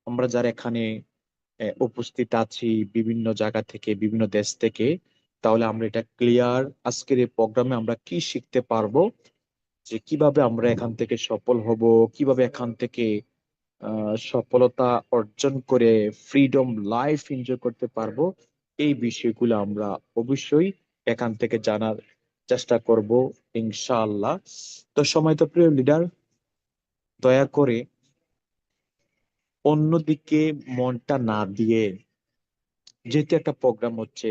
আমরা যারা এখানে উপস্থিত আছি বিভিন্ন জায়গা থেকে, বিভিন্ন দেশ থেকে, তাহলে আমরা এটা ক্লিয়ার আজকের এই প্রোগ্রামে আমরা কি শিখতে পারবো, যে কিভাবে আমরা এখান থেকে সফল হব, কিভাবে এখান থেকে সফলতা অর্জন করে ফ্রিডম লাইফ এনজয় করতে পারবো। এই বিষয়গুলো আমরা অবশ্যই এখান থেকে জানার চেষ্টা করব, ইনশাআল্লাহ। তো সময় তো প্রিয় লিডার, দয়া করে অন্যদিকে মনটা না দিয়ে, যেহেতু একটা প্রোগ্রাম হচ্ছে,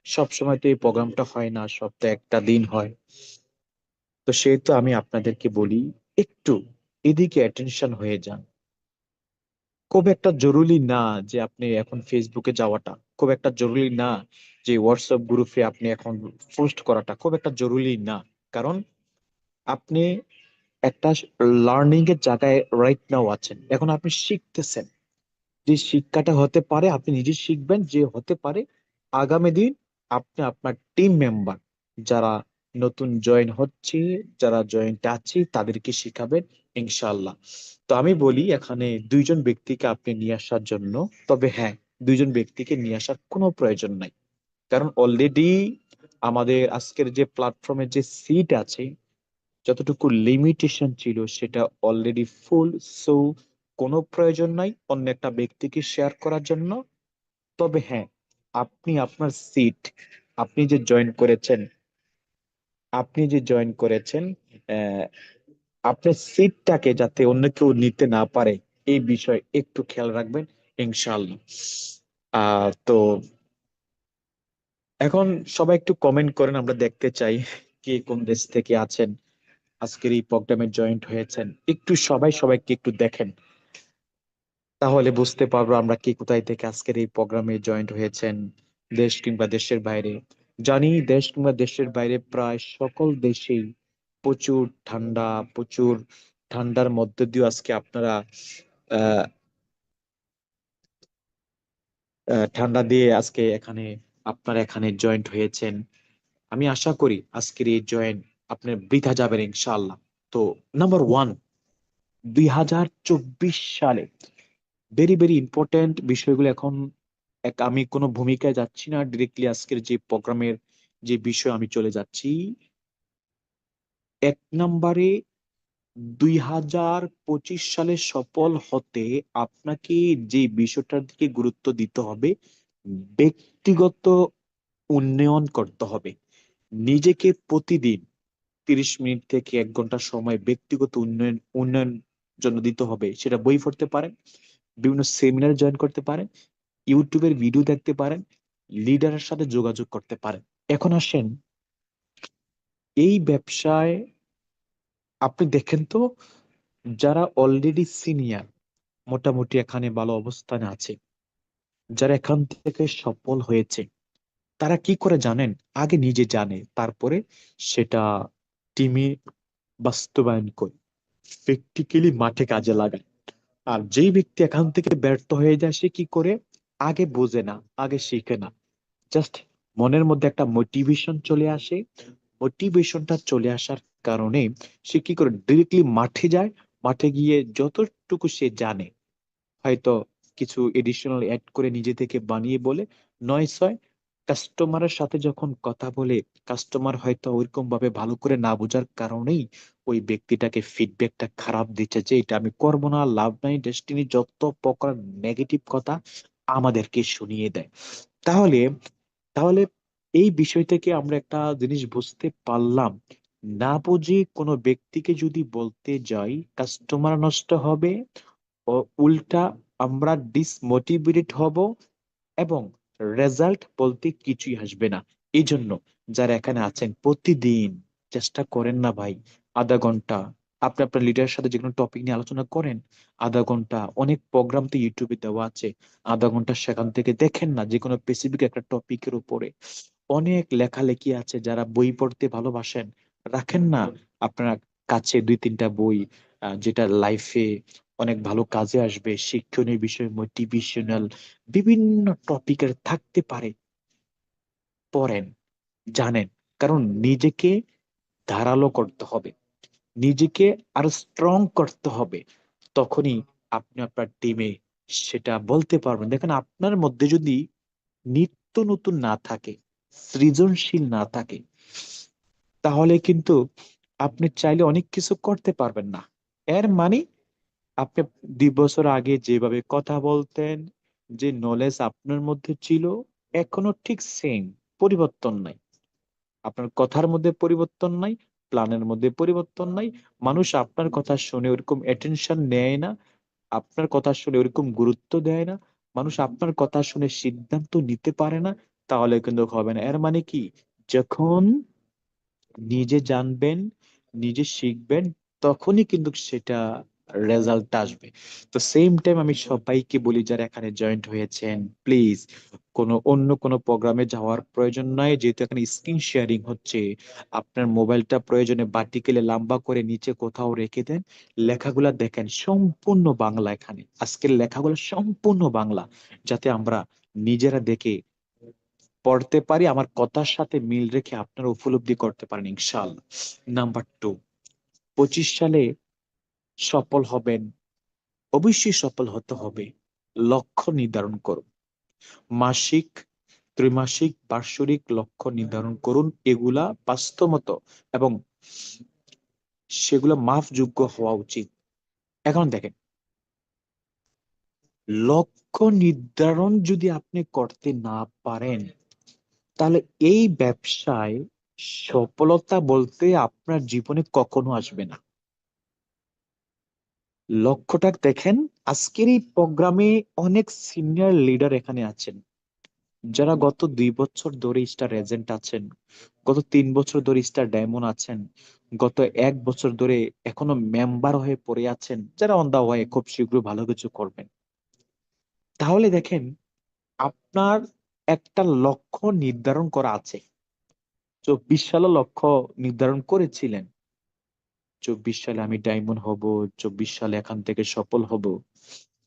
সব সময় তো এই প্রোগ্রামটা হয় না, সপ্তাহে একটা দিন হয়। তো সেহেতু আমি আপনাদেরকে বলি, একটু এদিকে অ্যাটেনশন হয়ে যান। খুব একটা জরুরি না যে আপনি এখন ফেসবুকে যাওয়াটা, খুব একটা জরুরি না যে হোয়াটসঅ্যাপ গ্রুপে আপনি এখন পোস্ট করাটা, খুব একটা জরুরি না। কারণ আপনি একটা লার্নিং এর জায়গায় রাইট নাও আছেন, এখন আপনি শিখতেছেন। যে শিক্ষাটা হতে পারে, আপনি নিজে শিখবেন, যে হতে পারে আগামী দিন আপনি আপনার টিম মেম্বার যারা নতুন জয়েন হচ্ছে, যারা জয়েন্ট আছে, তাদেরকে শিখাবেন ইনশাআল্লাহ। তো আমি বলি এখানে দুইজন ব্যক্তিকে আপনি নিয়ে আসার জন্য। তবে হ্যাঁ, দুইজন ব্যক্তিকে নিয়ে আসার কোনো প্রয়োজন নাই, কারণ অলরেডি আমাদের আজকের যে প্ল্যাটফর্মে যে সিট আছে, যতটুকু লিমিটেশন ছিল সেটা অলরেডি ফুল। সো কোনো প্রয়োজন নাই অন্য একটা ব্যক্তিকে শেয়ার করার জন্য। তবে হ্যাঁ, আপনি আপনার সিট, আপনি যে জয়েন করেছেন, আপনি যে জয়েন করেছেন, আহ, আপনার সিটটাকে যাতে অন্য কেউ নিতে না পারে, এই বিষয়ে একটু খেয়াল রাখবেন ইনশাআল্লাহ। তো এখন সবাই একটু কমেন্ট করেন, আমরা দেখতে চাই কে কোন দেশ থেকে আছেন, আজকের এই প্রোগ্রামে জয়েন্ট হয়েছেন। একটু সবাই সবাইকে একটু দেখেন, তাহলে বুঝতে পারবো আমরা কি কোথায় থেকে আজকের এই প্রোগ্রামে জয়েন্ট হয়েছেন, দেশ কিংবা দেশের বাইরে। জানি দেশ কিংবা দেশের বাইরে প্রায় সকল দেশেই প্রচুর ঠান্ডা, প্রচুর ঠান্ডার মধ্যে দিয়ে আজকে আপনারা আহ ঠান্ডা দিয়ে আজকে এখানে আপনারা এখানে জয়েন্ট হয়েছেন। আমি আশা করি আজকের এই জয়েন্ট আপনার বৃথা যাবে না, ইনশাআল্লাহ। তো নাম্বার ওয়ান, 2024 সালে ভেরি ভেরি ইম্পর্টেন্ট বিষয়গুলো এখন আমি কোনো ভূমিকায় যাচ্ছি না, ডিরেক্টলি আজকের যে প্রোগ্রামের যে বিষয় আমি চলে যাচ্ছি। এক নম্বরে, 2025 সালে সফল হতে আপনাকে যে বিষয়টার দিকে গুরুত্ব দিতে হবে, ব্যক্তিগত উন্নয়ন করতে হবে। নিজেকে প্রতিদিন 30 মিনিট থেকে 1 ঘন্টা সময় ব্যক্তিগত উন্নয়ন উন্নয়ন জন্য দিতে হবে। সেটা বই পড়তে পারেন, বিভিন্ন সেমিনার জয়েন করতে পারেন, ইউটিউবের ভিডিও দেখতে পারেন, লিডারের সাথে যোগাযোগ করতে পারেন। এখন আসেন এই ব্যবসায়, আপনি দেখেন তো, যারা অলরেডি সিনিয়র, মোটামুটি এখানে ভালো অবস্থানে আছে, যারা এখান থেকে সফল হয়েছে, তারা কি করে জানেন? আগে নিজে জানে, তারপরে সেটা টিমে বাস্তবায়ন করে, প্র্যাকটিক্যালি মাঠে কাজে লাগায়। আর যেই ব্যক্তি এখান থেকে ব্যর্থ হয়ে যায়, সে কি করে? আগে বোঝে না, আগে শিখে না, জাস্ট মনের মধ্যে একটা মোটিভেশন চলে আসে। মোটিভেশনটা চলে আসার কারণে সে কি করে? ডিরেক্টলি মাঠে যায়। মাঠে গিয়ে যতটুকু সে জানে, হয়তো কিছু এডিশনাল অ্যাড করে নিজে থেকে বানিয়ে বলে, নয় ছয় কাস্টমারের সাথে যখন কথা বলে, কাস্টমার হয়তো ওইরকম ভাবে ভালো করে না বোঝার কারণেই ওই ব্যক্তিটাকে ফিডব্যাকটা খারাপ দিচ্ছে, যে এটা আমি করবো না, লাভ নাই, ডেস্টিনি, যত প্রকার নেগেটিভ কথা আমাদেরকে শুনিয়ে দেয়। তাহলে তাহলে এই বিষয় থেকে আমরা একটা জিনিস বুঝতে পারলাম, না বুঝে কোনো ব্যক্তিকে যদি বলতে যাই, কাস্টমার নষ্ট হবে, ও উল্টা আমরা ডিসমোটিভেটেড হব, এবং রেজাল্ট বলতে কিছুই আসবে না। এই জন্য যারা এখানে আছেন, প্রতিদিন চেষ্টা করেন না ভাই, আধা ঘন্টা আপনি আপনার লিডারের সাথে যে কোনো টপিক নিয়ে আলোচনা করেন। আধা ঘন্টা, অনেক প্রোগ্রাম তো ইউটিউবে দেওয়া আছে, আধা ঘন্টা সেখান থেকে দেখেন না যে কোনো স্পেসিফিক একটা টপিকের উপরে। অনেক লেখালেখি আছে, যারা বই পড়তে ভালোবাসেন, রাখেন না আপনার কাছে 2-3টা বই, যেটা লাইফে অনেক ভালো কাজে আসবে, শিক্ষণীয় বিষয়, মোটিভেশনাল বিভিন্ন টপিকের থাকতে পারে, পড়েন, জানেন। কারণ নিজেকে ধারালো করতে হবে, নিজেকে আরো স্ট্রং করতে হবে। তখনই আপনি আপনার টিমে সেটা বলতে পারবেন। দেখেন, আপনার মধ্যে যদি নিত্য নতুন না থাকে, সৃজনশীল না থাকে, তাহলে কিন্তু আপনি চাইলে অনেক কিছু করতে পারবেন না। এর মানে আপনি 2 বছর আগে যেভাবে কথা বলতেন, যে নলেজ আপনার মধ্যে ছিল, এখনো ঠিক সেম, পরিবর্তন নাই। আপনার কথার মধ্যে পরিবর্তন নাই, প্ল্যানের মধ্যে পরিবর্তন নাই। মানুষ আপনার কথা শুনে ওরকম অ্যাটেনশন নেয় না, আপনার কথা শুনে ওরকম গুরুত্ব দেয় না, মানুষ আপনার কথা শুনে সিদ্ধান্ত নিতে পারে না। তাহলে কিন্তু হবে না। এর মানে কি, যখন নিজে জানবেন, নিজে শিখবেন, তখনই কিন্তু সেটা রেজাল্ট আসবে। তো সেম টাইম আমি সবাইকে বলি যারা এখানে জয়েন্ট হয়েছেন, প্লিজ অন্য কোনো প্রোগ্রামে যাওয়ার প্রয়োজন নাই, যেহেতু এখানে স্ক্রিন শেয়ারিং হচ্ছে। আপনার মোবাইলটা প্রয়োজনে বাটিকেলে লম্বা করে নিচে কোথাও রেখে দেন, লেখাগুলা দেখেন সম্পূর্ণ বাংলা। এখানে আজকের লেখাগুলো সম্পূর্ণ বাংলা, যাতে আমরা নিজেরা দেখে পড়তে পারি, আমার কথার সাথে মিল রেখে আপনারা উপলব্ধি করতে পারেন ইনশাআল্লাহ। নাম্বার 2, 25 সালে সফল হবেন, অবশ্যই সফল হতে হবে। লক্ষ্য নির্ধারণ করুন, মাসিক, ত্রিমাসিক, বার্ষিক লক্ষ্য নির্ধারণ করুন। এগুলা বাস্তবমত এবং সেগুলো মাপযোগ্য হওয়া উচিত। এখন দেখেন, লক্ষ্য নির্ধারণ যদি আপনি করতে না পারেন, তাহলে এই ব্যবসায় সফলতা বলতে আপনার জীবনে কখনো আসবে না। লক্ষ্যটা দেখেন, আজকের এই প্রোগ্রামে অনেক সিনিয়র লিডার এখানে আছেন, যারা গত 2 বছর ধরে স্টার এজেন্ট আছেন, গত 3 বছর ধরে স্টার ডায়মন্ড আছেন, গত 1 বছর ধরে এখনো মেম্বার হয়ে পড়ে আছেন, যারা অন দা ওয়ে খুব শীঘ্র ভালো কিছু করবেন। তাহলে দেখেন, আপনার একটা লক্ষ্য নির্ধারণ করা আছে। 24 সালে লক্ষ্য নির্ধারণ করেছিলেন, 24 সালে আমি ডায়মন্ড হব, 24 সালে এখান থেকে সফল হব।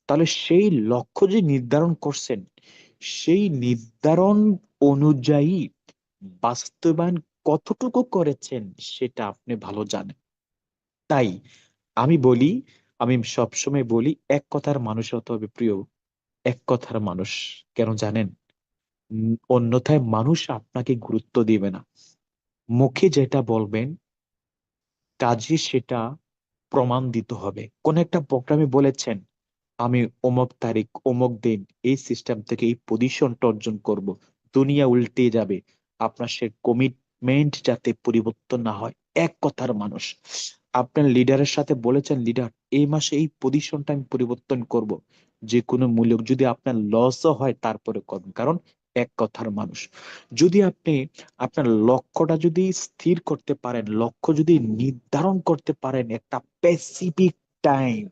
তাহলে সেই লক্ষ্য যে নির্ধারণ করছেন, সেই নির্ধারণ অনুযায়ী বাস্তবায়ন কতটুকু করেছেন সেটা আপনি ভালো জানেন। তাই আমি বলি, আমি সবসময় বলি, এক কথার মানুষ হতে হবে প্রিয়। এক কথার মানুষ। কেন জানেন? অন্যথায় মানুষ আপনাকে গুরুত্ব দিবে না। মুখে যেটা বলবেন, কাজে সেটা প্রমাণ দিতে হবে। কোন একটা প্রোগ্রামে বলেছেন, আমি অমুক তারিখ অমুক দিন এই সিস্টেম থেকে এই পজিশনটা অর্জন করব, দুনিয়া উল্টে যাবে। আপনার সে কমিটমেন্ট যাতে পরিবর্তন না হয়। এক কথার মানুষ। আপনার লিডারের সাথে বলেছেন, লিডার এই মাসে এই পজিশনটা আমি পরিবর্তন করব, যে কোনো মূল্য, যদি আপনার লসও হয় তারপরে করবেন, কারণ এক কথার মানুষ। যদি আপনি আপনার লক্ষ্যটা যদি স্থির করতে পারেন, লক্ষ্য যদি নির্ধারণ করতে পারেন, একটা স্পেসিফিক টাইম,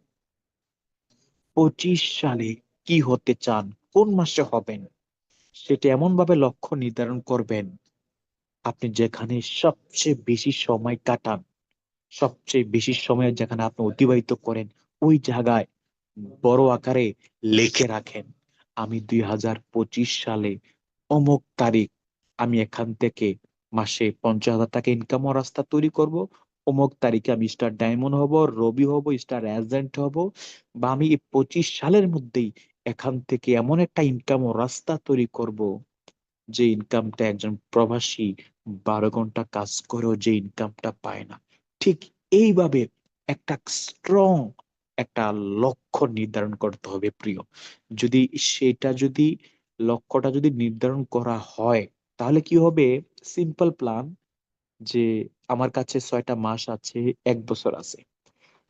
25 সালে কি হতে চান, কোন মাসে হবেন, সেটা এমন ভাবে লক্ষ্য নির্ধারণ করবেন, আপনি যেখানে সবচেয়ে বেশি সময় কাটান, সবচেয়ে বেশি সময় যেখানে আপনি অতিবাহিত করেন, ওই জায়গায় বড় আকারে লিখে রাখেন, আমি 2025 সালে অমুক তারিখ আমি এখান থেকে মাসে 50,000 টাকা ইনকাম রাস্তা তৈরি করব। অমুক তারিখে আমি স্টার ডায়মন্ড হব, রবি হব, স্টার এজেন্ট হব। বা আমি এই 25 সালের মধ্যেই এখান থেকে এমন একটা ইনকাম রাস্তা তৈরি করব, যে ইনকামটা একজন প্রবাসী 12 ঘন্টা কাজ করেও যে ইনকামটা পায় না। ঠিক এইভাবে একটা স্ট্রং একটা লক্ষ্য নির্ধারণ করতে হবে প্রিয়। যদি যদি লক্ষ্যটা যদি নির্ধারণ করা হয়, তাহলে কি হবে? সিম্পল প্ল্যান, যে আমার কাছে 6টা মাস আছে, 1 বছর আছে।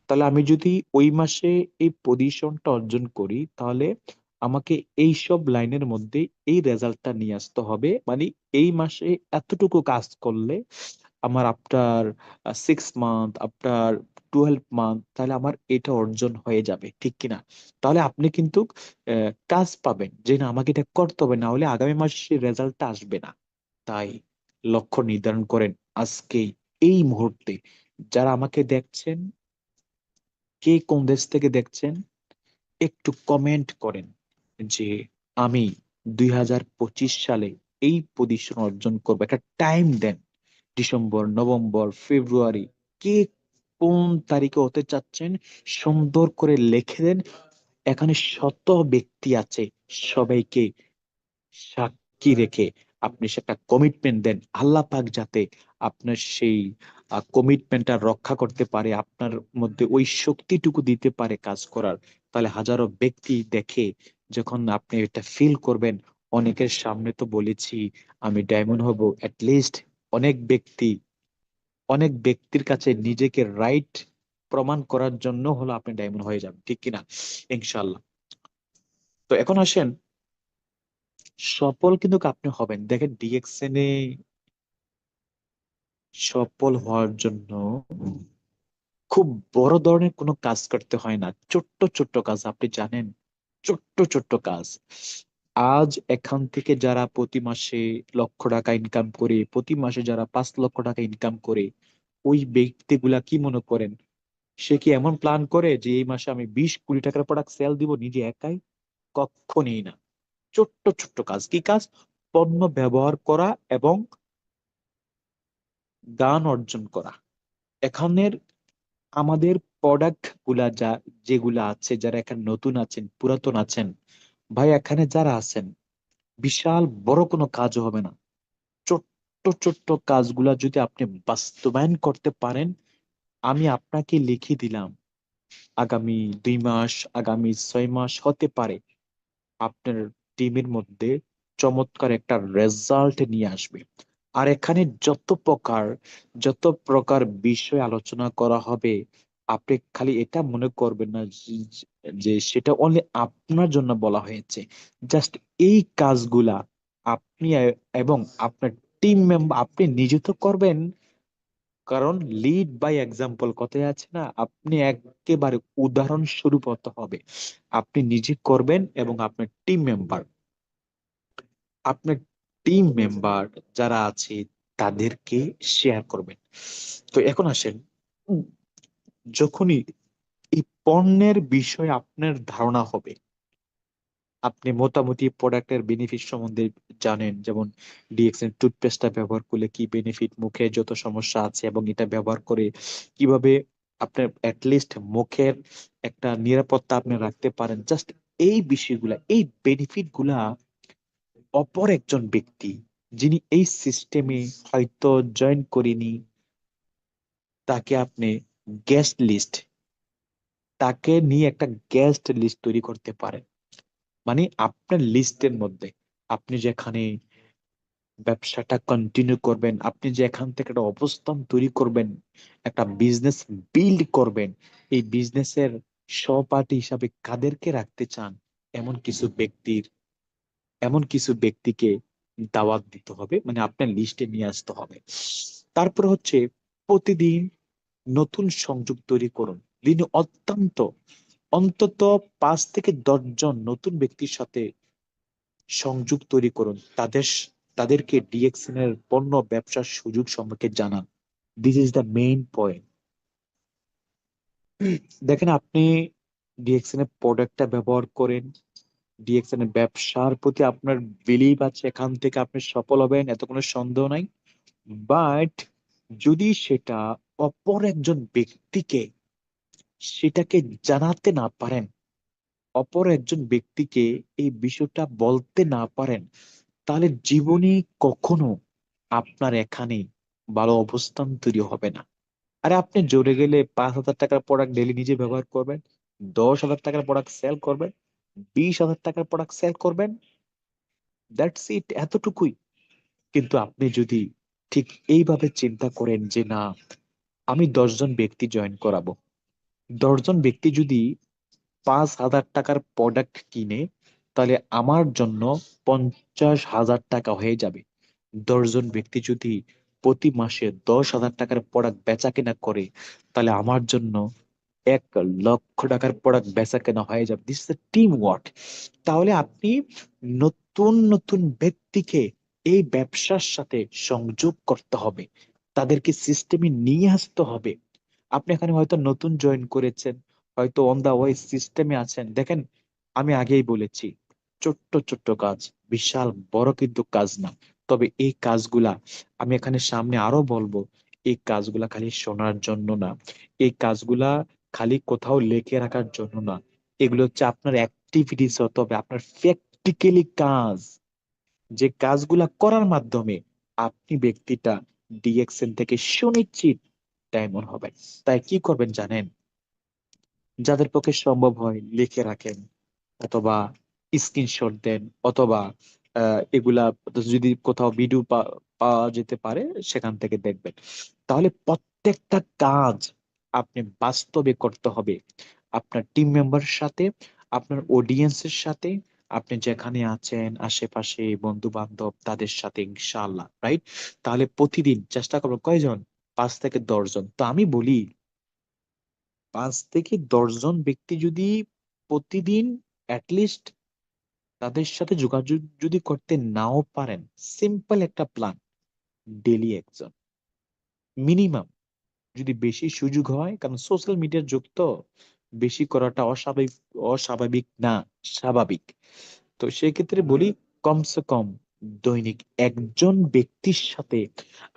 তাহলে আমি যদি ওই মাসে এই পজিশনটা অর্জন করি, তাহলে আমাকে এই সব লাইনের মধ্যে এই রেজাল্টটা নিয়ে আসতে হবে। মানে এই মাসে এতটুকু কাজ করলে আমার আফটার 6 মান্থ, আফটার 12 মান্থ, তাহলে আমার এটা অর্জন হয়ে যাবে, ঠিক কিনা? তাহলে আপনি কিন্তু কাজ পাবেন, যে না আমাকে এটা করতে হবে, না হলে আগামী মাসে সেই রেজাল্টটা আসবে না। তাই লক্ষ্য নির্ধারণ করেন আজকেই, এই মুহূর্তে। যারা আমাকে দেখছেন, কে কোন দেশ থেকে দেখছেন, একটু কমেন্ট করেন যে আমি 2025 সালে এই পজিশন অর্জন করবো। একটা টাইম দেন, ডিসেম্বর, নভেম্বর, ফেব্রুয়ারি, কে কোন তারিখে হতে চাচ্ছেন, সুন্দর করে লিখে দেন। এখানে শত ব্যক্তি আছে, সবাইকে সাক্ষী রেখে আপনি সেটা কমিটমেন্ট দেন, আল্লাহ পাক যাতে আপনার সেই কমিটমেন্টটা রক্ষা করতে পারে, আপনার মধ্যে ওই শক্তিটুকু দিতে পারে কাজ করার। তাহলে হাজারো ব্যক্তি দেখে, যখন আপনি এটা ফিল করবেন, অনেকের সামনে তো বলেছি আমি ডায়মন্ড হব, লিস্ট অনেক ব্যক্তি অনেক ব্যক্তির কাছে নিজেকে রাইট প্রমাণ করার জন্য হলো আপনি ডায়মন্ড হয়ে যাবেন, ঠিক কিনা? ইনশাল্লাহ। তো এখন আসেন, সফল কিন্তু আপনি হবেন। দেখেন ডিএক্সএন এ সফল হওয়ার জন্য খুব বড় ধরনের কোনো কাজ করতে হয় না, ছোট্ট ছোট্ট কাজ আপনি জানেন, ছোট্ট ছোট্ট কাজ। আজ এখান থেকে যারা প্রতি মাসে লক্ষ টাকা ইনকাম করে, প্রতি মাসে যারা 5 লক্ষ টাকা ইনকাম করে, ওই ব্যক্তিগুলা কি মনে করেন সে কি এমন প্ল্যান করে যে এই মাসে আমি 20 কোটি টাকার প্রোডাক্ট সেল দিব নিজে একাই? কখনই না। ছোট্ট ছোট্ট কাজ, কি কাজ? পণ্য ব্যবহার করা এবং জ্ঞান অর্জন করা। এখানের আমাদের প্রোডাক্ট গুলা যেগুলা আছে, যারা এখানে নতুন আছেন পুরাতন আছেন, ভাই এখানে যারা আছেন, বিশাল বড় কোনো কাজও হবে না। ছোট্ট ছোট্ট কাজগুলা যদি আপনি বাস্তবায়ন করতে পারেন, আমি আপনাকে লিখে দিলাম আগামী 2 মাস, আগামী 6 মাস হতে পারে আপনার টিমের মধ্যে চমৎকার একটা রেজাল্ট নিয়ে আসবে। আর এখানে যত প্রকার বিষয় আলোচনা করা হবে, আপনি খালি এটা মনে করবেন না যে সেটা অনলি আপনার জন্য বলা হয়েছে। জাস্ট এই কাজগুলা আপনি এবং আপনার টিম মেম্বার, আপনি নিজে তো করবেন, কারণ লিড বাই এক্সাম্পল কথায় আছে না, আপনি একেবারে উদাহরণস্বরূপ হতে হবে। আপনি নিজে করবেন এবং আপনার টিম মেম্বার যারা আছে তাদেরকে শেয়ার করবেন। তো এখন আসেন, উম, যখনই এই পণ্যের বিষয়ে আপনার ধারণা হবে, আপনি মোটামুটি প্রোডাক্টের বেনিফিট সম্বন্ধে জানেন, যেমন ডিএক্সএন টুথপেস্টটা ব্যবহার করলে কি বেনিফিট, মুখে যত সমস্যা আছে এবং এটা ব্যবহার করে কিভাবে আপনার লিস্ট মুখের একটা নিরাপত্তা আপনি রাখতে পারেন। জাস্ট এই বিষয়গুলা, এই বেনিফিট গুলা অপর একজন ব্যক্তি যিনি এই সিস্টেমে হয়তো জয়েন করেনি, তাকে আপনি গেস্ট লিস্ট, তাকে নিয়ে একটা গেস্ট লিস্ট তৈরি করতে পারেন। মানে আপনার লিস্টের মধ্যে আপনি যেখানে ব্যবসাটা কন্টিনিউ করবেন, আপনি যে এখান থেকে একটা অবস্থান তৈরি করবেন, একটা বিজনেস বিল্ড করবেন, এই বিজনেসের সহপাঠী হিসাবে কাদেরকে রাখতে চান, এমন কিছু ব্যক্তির এমন কিছু ব্যক্তিকে দাওয়াত দিতে হবে, মানে আপনার লিস্টে নিয়ে আসতে হবে। তারপর হচ্ছে প্রতিদিন নতুন সংযোগ তৈরি করুন। দিনে অন্তত 5 থেকে 10 জন নতুন ব্যক্তির সাথে সংযোগ তৈরি করুন। তাদেরকে ডিএক্সএন এর পণ্য ব্যবসার সুযোগ সম্পর্কে জানান। This is the main point. দেখেন, আপনি ডিএক্সএন এর প্রোডাক্টটা ব্যবহার করেন, ডিএক্সএন এর ব্যবসার প্রতি আপনার বিলিভ আছে, এখান থেকে আপনি সফল হবেন, এত কোনো সন্দেহ নাই। বাট যদি সেটা অপর একজন ব্যক্তিকে সেটাকে জানাতে না পারেন, অপর একজন ব্যক্তিকে এই বিষয়টা বলতে না পারেন, তাহলে জীবনে কখনো আপনার এখানে ভালো অবস্থান তৈরি হবে না। আরে আপনি জোরে গেলে 5,000 টাকার প্রোডাক্ট ডেলি নিজে ব্যবহার করবেন, 10,000 টাকার প্রোডাক্ট সেল করবেন, 20,000 টাকার প্রোডাক্ট সেল করবেন, দ্যাটস ইট, এতটুকুই। কিন্তু আপনি যদি ঠিক এইভাবে চিন্তা করেন যে না, আমি 10 জন ব্যক্তি জয়েন করাবো, 10 জন ব্যক্তি যদি 5,000 টাকার প্রোডাক্ট কিনে, তাহলে আমার জন্য 50,000 টাকা হয়ে যাবে। 10 জন ব্যক্তি যদি প্রতি মাসে 10,000 টাকার প্রোডাক্ট বেচা কেনা করে, তাহলে আমার জন্য 1 লক্ষ টাকার প্রোডাক্ট বেচা কেনা হয়ে যাবে। This is team work. তাহলে আপনি নতুন নতুন ব্যক্তিকে এই ব্যবসার সাথে সংযোগ করতে হবে, তাদেরকে সিস্টেমে নিয়ে আসতে হবে। আপনি এখানে হয়তো নতুন জয়েন করেছেন, হয়তো অন দা ওয়ে সিস্টেমে আছেন। দেখেন, আমি আগেই বলেছি, ছোট্ট ছোট্ট কাজ, বিশাল বড় কিন্তু কাজ না। তবে এই কাজগুলা আমি এখানে সামনে আরো বলবো, এই কাজগুলা খালি শোনার জন্য না, এই কাজগুলা খালি কোথাও লিখে রাখার জন্য না, এগুলো হচ্ছে আপনার অ্যাক্টিভিটিস হতে হবে, আপনার প্র্যাকটিক্যালি কাজ, যে কাজগুলা করার মাধ্যমে আপনি ব্যক্তিটা ডিএক্সএন থেকে সুনিশ্চিত ডায়মন্ড হবেন। তাই কি করবেন জানেন? যাদের পক্ষে সম্ভব হয় লিখে রাখেন, অথবা স্ক্রিনশট দেন, অথবা এগুলা যদি কোথাও ভিডিও পাওয়া যেতে পারে সেখান থেকে দেখবেন। তাহলে প্রত্যেকটা কাজ আপনি বাস্তবে করতে হবে, আপনার টিম মেম্বারের সাথে, আপনার অডিয়েন্সের সাথে, আপনি যেখানে আছেন আশেপাশে বন্ধু বান্ধব তাদের সাথে, ইনশাআল্লাহ, রাইট? তাহলে প্রতিদিন চেষ্টা করবো কয়জন? 5 থেকে 10 জন। তো আমি বলি 5 থেকে 10 জন ব্যক্তি যদি প্রতিদিন অ্যাটলিস্ট তাদের সাথে যোগাযোগ যদি করতে নাও পারেন, সিম্পল একটা প্ল্যান, ডেলি একজন মিনিমাম। যদি বেশি সুযোগ হয়, কারণ সোশ্যাল মিডিয়ার যুগ তো, বেশি করাটা অস্বাভাবিক, অস্বাভাবিক না, স্বাভাবিক। তো সেক্ষেত্রে বলি কমসে কম দৈনিক একজন ব্যক্তির সাথে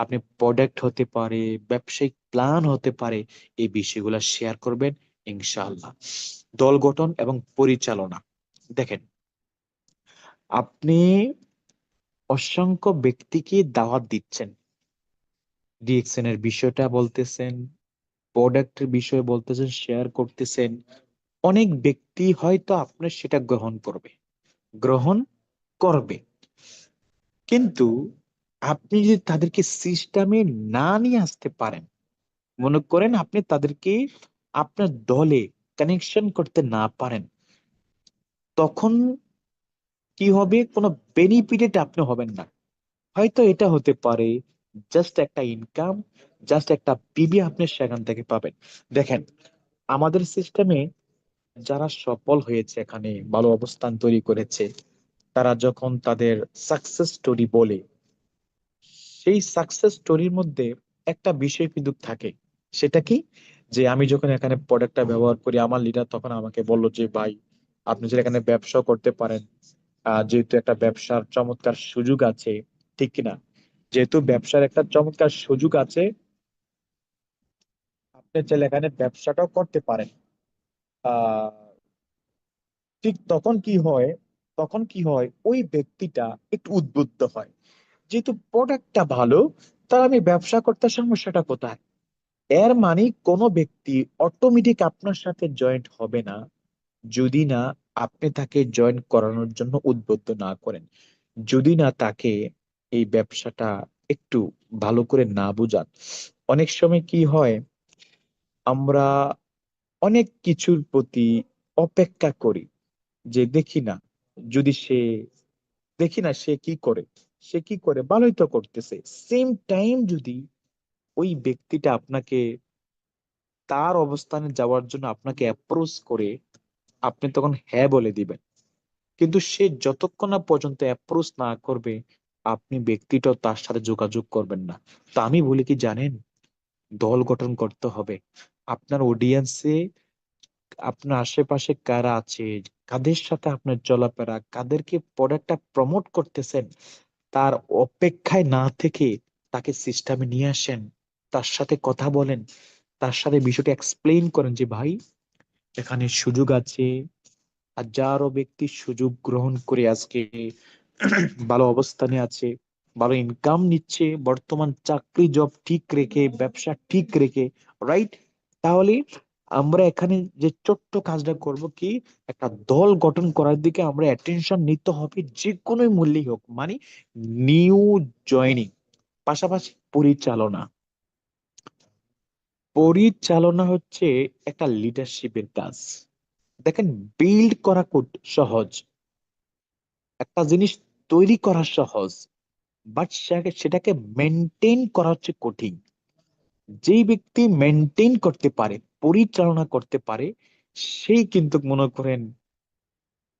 আপনি প্রোডাক্ট হতে পারে, ব্যবসায়িক প্ল্যান হতে পারে, এই বিষয়গুলো শেয়ার করবেন ইনশাআল্লাহ। দল গঠন এবং পরিচালনা, দেখেন, আপনি অসংখ্য ব্যক্তিকে দাওয়াত দিচ্ছেন, ডিএক্সএন এর বিষয়টা বলতেছেন, প্রোডাক্টের বিষয়ে বলতেছেন, শেয়ার করতেছেন। অনেক ব্যক্তি হয়তো আপনার সেটা গ্রহণ করবে, কিন্তু আপনি যদি তাদেরকে সিস্টেমে না নিয়ে আসতে পারেন, মনে করেন আপনি তাদেরকে আপনার দলে কানেকশন করতে না পারেন, তখন কি হবে? কোনো বেনিফিটেড আপনি হবেন না। হয়তো এটা হতে পারে জাস্ট একটা ইনকাম, জাস্ট একটা পিবি আপনি সেখান থেকে পাবেন। দেখেন, আমাদের সিস্টেমে যারা সফল হয়েছে, এখানে ভালো অবস্থান তৈরি করেছে, তারা যখন তাদের সাকসেস স্টোরি বলে, সেই সাকসেস স্টোরির মধ্যে একটা বিষয় কিন্তু থাকে। সেটা কি? যে আমি যখন এখানে প্রোডাক্টটা ব্যবহার করি, আমার লিডার তখন আমাকে বলল যে ভাই, আপনি যদি এখানে ব্যবসা করতে পারেন, যেহেতু একটা ব্যবসার চমৎকার সুযোগ আছে, ঠিক কিনা? যেহেতু ব্যবসার একটা চমৎকার সুযোগ আছে, আপনি চাইলে এখানে ব্যবসাটাও করতে পারেন। আহ ঠিক তখন কি হয়? তখন কি হয়, ওই ব্যক্তিটা একটু উদ্বুদ্ধ হয়, যেহেতু প্রোডাক্টটা ভালো, তাহলে আমি ব্যবসা করতে সমস্যাটা কোথায়? এর মানে কোনো ব্যক্তি অটোমেটিক আপনার সাথে জয়েন্ট হবে না, যদি না আপনি তাকে জয়েন করানোর জন্য উদ্বুদ্ধ না করেন, যদি না তাকে এই ব্যবসাটা একটু ভালো করে না বুঝান। অনেক সময় কি হয়, আমরা অনেক কিছুর প্রতি অপেক্ষা করি, যে দেখি না, যদি সে, দেখি না সে কি করে, সে কি করে, ভালোই তো করতেছে। সেম টাইম যদি ওই ব্যক্তিটা আপনাকে তার অবস্থানে যাওয়ার জন্য আপনাকে অ্যাপ্রোচ করে, আপনি তখন হ্যাঁ বলে দিবেন। কিন্তু সে যতক্ষণ না পর্যন্ত অ্যাপ্রোচ না করবে, আপনি ব্যক্তিটাও তার সাথে যোগাযোগ করবেন না। তো আমি বলি কি জানেন, দল গঠন করতে হবে। আপনার অডিয়েন্সে আপনার আশেপাশে কারা আছে, কাদের সাথে আপনার চলাফেরা, কাদেরকে প্রোডাক্টটা প্রমোট করতেছেন, তার অপেক্ষায় না থেকে তাকে সিস্টেমে নিয়ে আসেন, তার সাথে কথা বলেন, তার সাথে বিষয়টা এক্সপ্লেইন করেন যে ভাই, এখানে সুযোগ আছে। হাজারো ব্যক্তি সুযোগ গ্রহণ করে আজকে ভালো অবস্থানে আছে, ভালো ইনকাম নিচ্ছে, বর্তমান চাকরি জব ঠিক রেখে, ব্যবসা ঠিক রেখে, রাইট? তাহলে আমরা এখানে যে ছোট্ট কাজটা করব কি, একটা দল গঠন করার দিকে আমরা অ্যাটেনশন নিতে হবে, যে কোনো মূল্যেই হোক, মানে নিউ জয়নিং। পাশাপাশি পরিচালনা, পরিচালনা হচ্ছে একটা লিডারশিপের কাজ। দেখেন, বিল্ড করা সহজ, একটা জিনিস তৈরি করা সহজ, বাট সেটাকে মেনটেন করা হচ্ছে কঠিন। যেই ব্যক্তি মেনটেন করতে পারে, পরিচালনা করতে পারে, সেই কিন্তু মনে করেন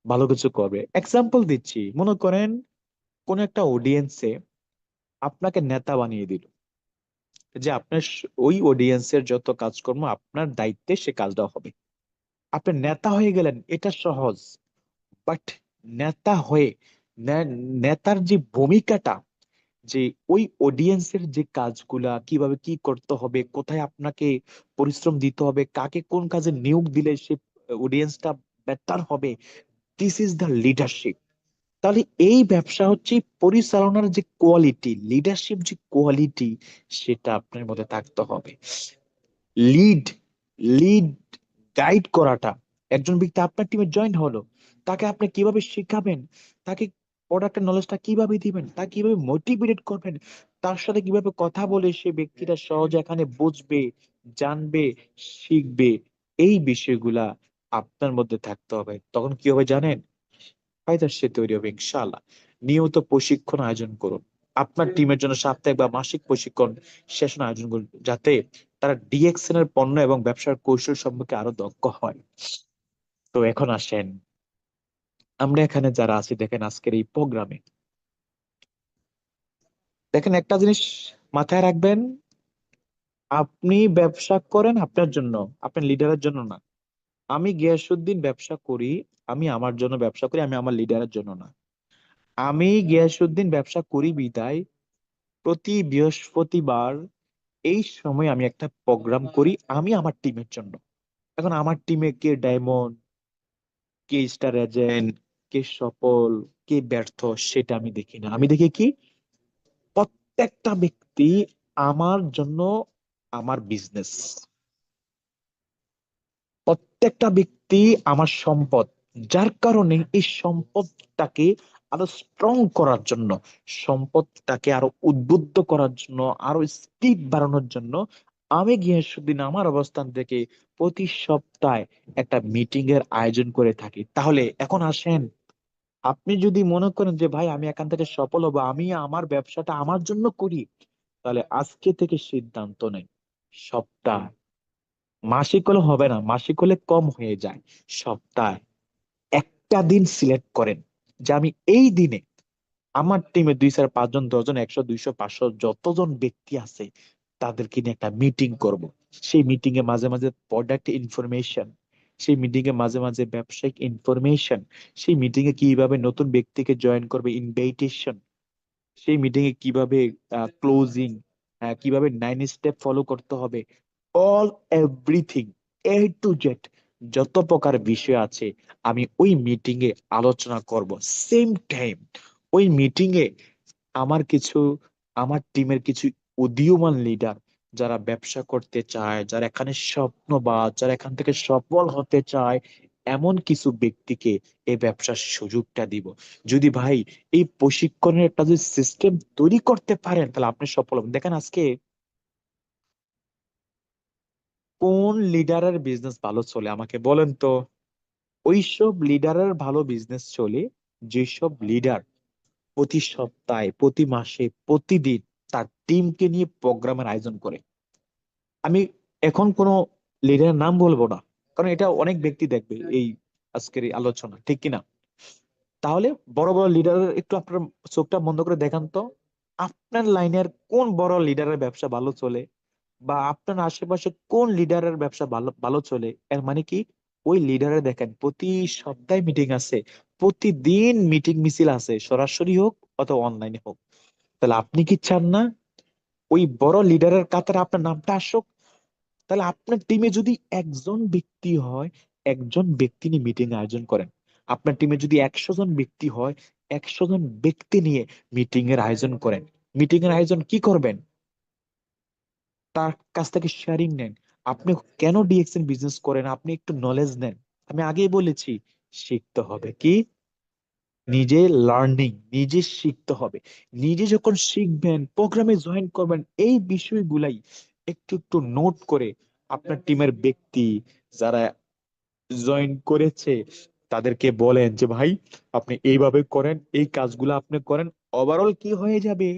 ভালো কিছু করবে। এক্সাম্পল দিচ্ছি, মনে করেন কোন একটা অডিয়েন্সে আপনাকে নেতা বানিয়ে দিল, যে আপনার ওই অডিয়েন্সের যত কাজকর্ম আপনার দায়িত্বে সে কাজটা হবে, আপনি নেতা হয়ে গেলেন, এটা সহজ। বাট নেতা হয়ে, নেতার যে ভূমিকাটা, যে ওই অডিয়েন্সের যে কাজগুলা কিভাবে কি করতে হবে, কোথায় আপনাকে পরিশ্রম দিতে হবে, কাকে কোন কাজে নিয়োগ দিলে সে অডিয়েন্সটা বেটার হবে। This is the leadership. তাহলে এই ব্যবসা হচ্ছে পরিচালনার যে কোয়ালিটি, লিডারশিপ যে কোয়ালিটি, সেটা আপনার মধ্যে থাকতে হবে। লিড লিড গাইড করাটা, একজন ব্যক্তি আপনার টিমে জয়েন হলো, তাকে আপনি কিভাবে শেখাবেন, তাকে প্রোডাক্টের নলেজটা কিভাবে দিবেন, তাকে কিভাবে মোটিভেট করবেন, তার সাথে কিভাবে কথা বলে সে ব্যক্তিটা সহজে এখানে বুঝবে, জানবে, শিখবে, এই বিষয়গুলা আপনার মধ্যে থাকতে হবে। তখন কি হবে জানেন? ফায়দার সে তৈরি হবে ইনশাআল্লাহ। নিয়মিত প্রশিক্ষণ আয়োজন করুন। আপনার টিমের জন্য সাপ্তাহিক বা মাসিক প্রশিক্ষণ সেশন আয়োজন করুন, যাতে তারা ডিএক্সএন এর পণ্য এবং ব্যবসার কৌশল সম্পর্কে আরো দক্ষ হয়। তো এখন আসেন, আমরা এখানে যারা আছি দেখেন আজকের এই প্রোগ্রামে, দেখেন একটা জিনিস মাথায় রাখবেন, আপনি ব্যবসা করেন আপনার জন্য, আপনার লিডারের জন্য না। আমি গিয়াসুদ্দিন ব্যবসা করি, আমি আমার জন্য ব্যবসা করি, আমি আমার লিডারের জন্য না। আমি গিয়াসুদ্দিন ব্যবসা করি বিদায় প্রতি বৃহস্পতিবার এই সময় আমি একটা প্রোগ্রাম করি আমি আমার টিমের জন্য। এখন আমার টিমে কে ডায়মন্ড, কে স্টার এজেন্ট, কে সফল, কে ব্যর্থ, সেটা আমি দেখি না। আমি দেখি কি, প্রত্যেকটা ব্যক্তি আমার জন্য আমার বিজনেস, প্রত্যেকটা ব্যক্তি আমার সম্পদ। যার কারণে এই সম্পদটাকে আরো স্ট্রং করার জন্য, সম্পদটাকে আরো উদ্বুদ্ধ করার জন্য, আরো স্পিড বাড়ানোর জন্য আমি গিয়াসুদ্দিন আমার অবস্থান থেকে প্রতি সপ্তাহে একটা মিটিং এর আয়োজন করে থাকি। তাহলে এখন আসেন, আপনি যদি মনে করেন যে ভাই আমি এখান থেকে সফল হবো, আমি আমার ব্যবসাটা আমার জন্য করি, তাহলে আজকে থেকে সিদ্ধান্ত নেন, সপ্তাহ, মাসিক হলে হবে না, মাসিক হলে কম হয়ে যায়, সপ্তাহে একটা দিন সিলেক্ট করেন যে আমি এই দিনে আমার টিমে 2 4 5 জন 10 জন 100 200 500 যতজন ব্যক্তি আছে তাদেরকে নিয়ে একটা মিটিং করব। সেই মিটিং এ মাঝে মাঝে প্রোডাক্ট ইনফরমেশন, সেই মিটিং এ মাঝে মাঝে ব্যবসায়িক ইনফরমেশন, সেই মিটিং এ কিভাবে নতুন ব্যক্তিকে জয়েন করবে ইনভাইটেশন, সেই মিটিং এ কিভাবে ক্লোজিং, কিভাবে 9 স্টেপ ফলো করতে হবে, all everything, A to Z, যত প্রকার বিষয় আছে আমি ওই মিটিং এ আলোচনা করব। সেম টাইম ওই মিটিং এ আমার কিছু, আমার টিমের কিছু উদীয়মান লিডার, যারা ব্যবসা করতে চায়, যারা এখানে স্বপ্নবাজ, যারা এখান থেকে সফল হতে চায়, এমন কিছু ব্যক্তিকে এই ব্যবসার সুযোগটা দিব। যদি ভাই এই প্রশিক্ষণের একটা যদি সিস্টেম তৈরি করতে পারেন, তাহলে আপনি সফল হবেন। দেখেন আজকে কোন লিডারের বিজনেস ভালো চলে আমাকে বলেন তো? ওইসব লিডারের ভালো বিজনেস চলে যেসব লিডার প্রতি সপ্তাহে, প্রতি মাসে, প্রতিদিন তার টিমকে নিয়ে প্রোগ্রামের আয়োজন করে। আমি এখন কোনো লিডারের নাম বলবো না, কারণ এটা অনেক ব্যক্তি দেখবে এই আজকের এই আলোচনা, ঠিক কিনা? তাহলে বড় বড় লিডারের একটু আপনার চোখটা বন্ধ করে দেখান তো, আপনার লাইনের কোন বড় লিডারের ব্যবসা ভালো চলে, বা আপনার আশেপাশে কোন লিডারের ব্যবসা ভালো ভালো চলে। এর মানে কি, ওই লিডারে দেখেন প্রতি সপ্তাহে মিটিং আছে, প্রতিদিন মিটিং মিছিল আছে, সরাসরি হোক অথবা অনলাইনে হোক। তাহলে আপনি কি চান না ওই বড় লিডারের কাতারে আপনার নামটা আসুক? তাহলে আপনার টিমে যদি একজন ব্যক্তি হয়, একজন ব্যক্তি নিয়ে মিটিং আয়োজন করেন। আপনার টিমে যদি 100 জন ব্যক্তি হয়, 100 জন ব্যক্তি নিয়ে মিটিং এর আয়োজন করেন। মিটিং এর আয়োজন কি করবেন? তার কাছ থেকে শেয়ারিং নেন। আপনি কেন ডিএক্সএন বিজনেস করেন, আপনি একটু নলেজ নেন। আমি আগেই বলেছি, শিখতে হবে কি, নিজে লার্নিং, নিজে শিখতে হবে। নিজে যখন শিখবেন, প্রোগ্রামে জয়েন করবেন, এই বিষয়গুলাই একটু একটু নোট করে আপনার টিমের ব্যক্তি যারা জয়েন করেছে তাদেরকে বলেন যে ভাই আপনি এইভাবে করেন, এই কাজগুলো আপনি করেন। ওভারঅল কি হয়ে যাবে,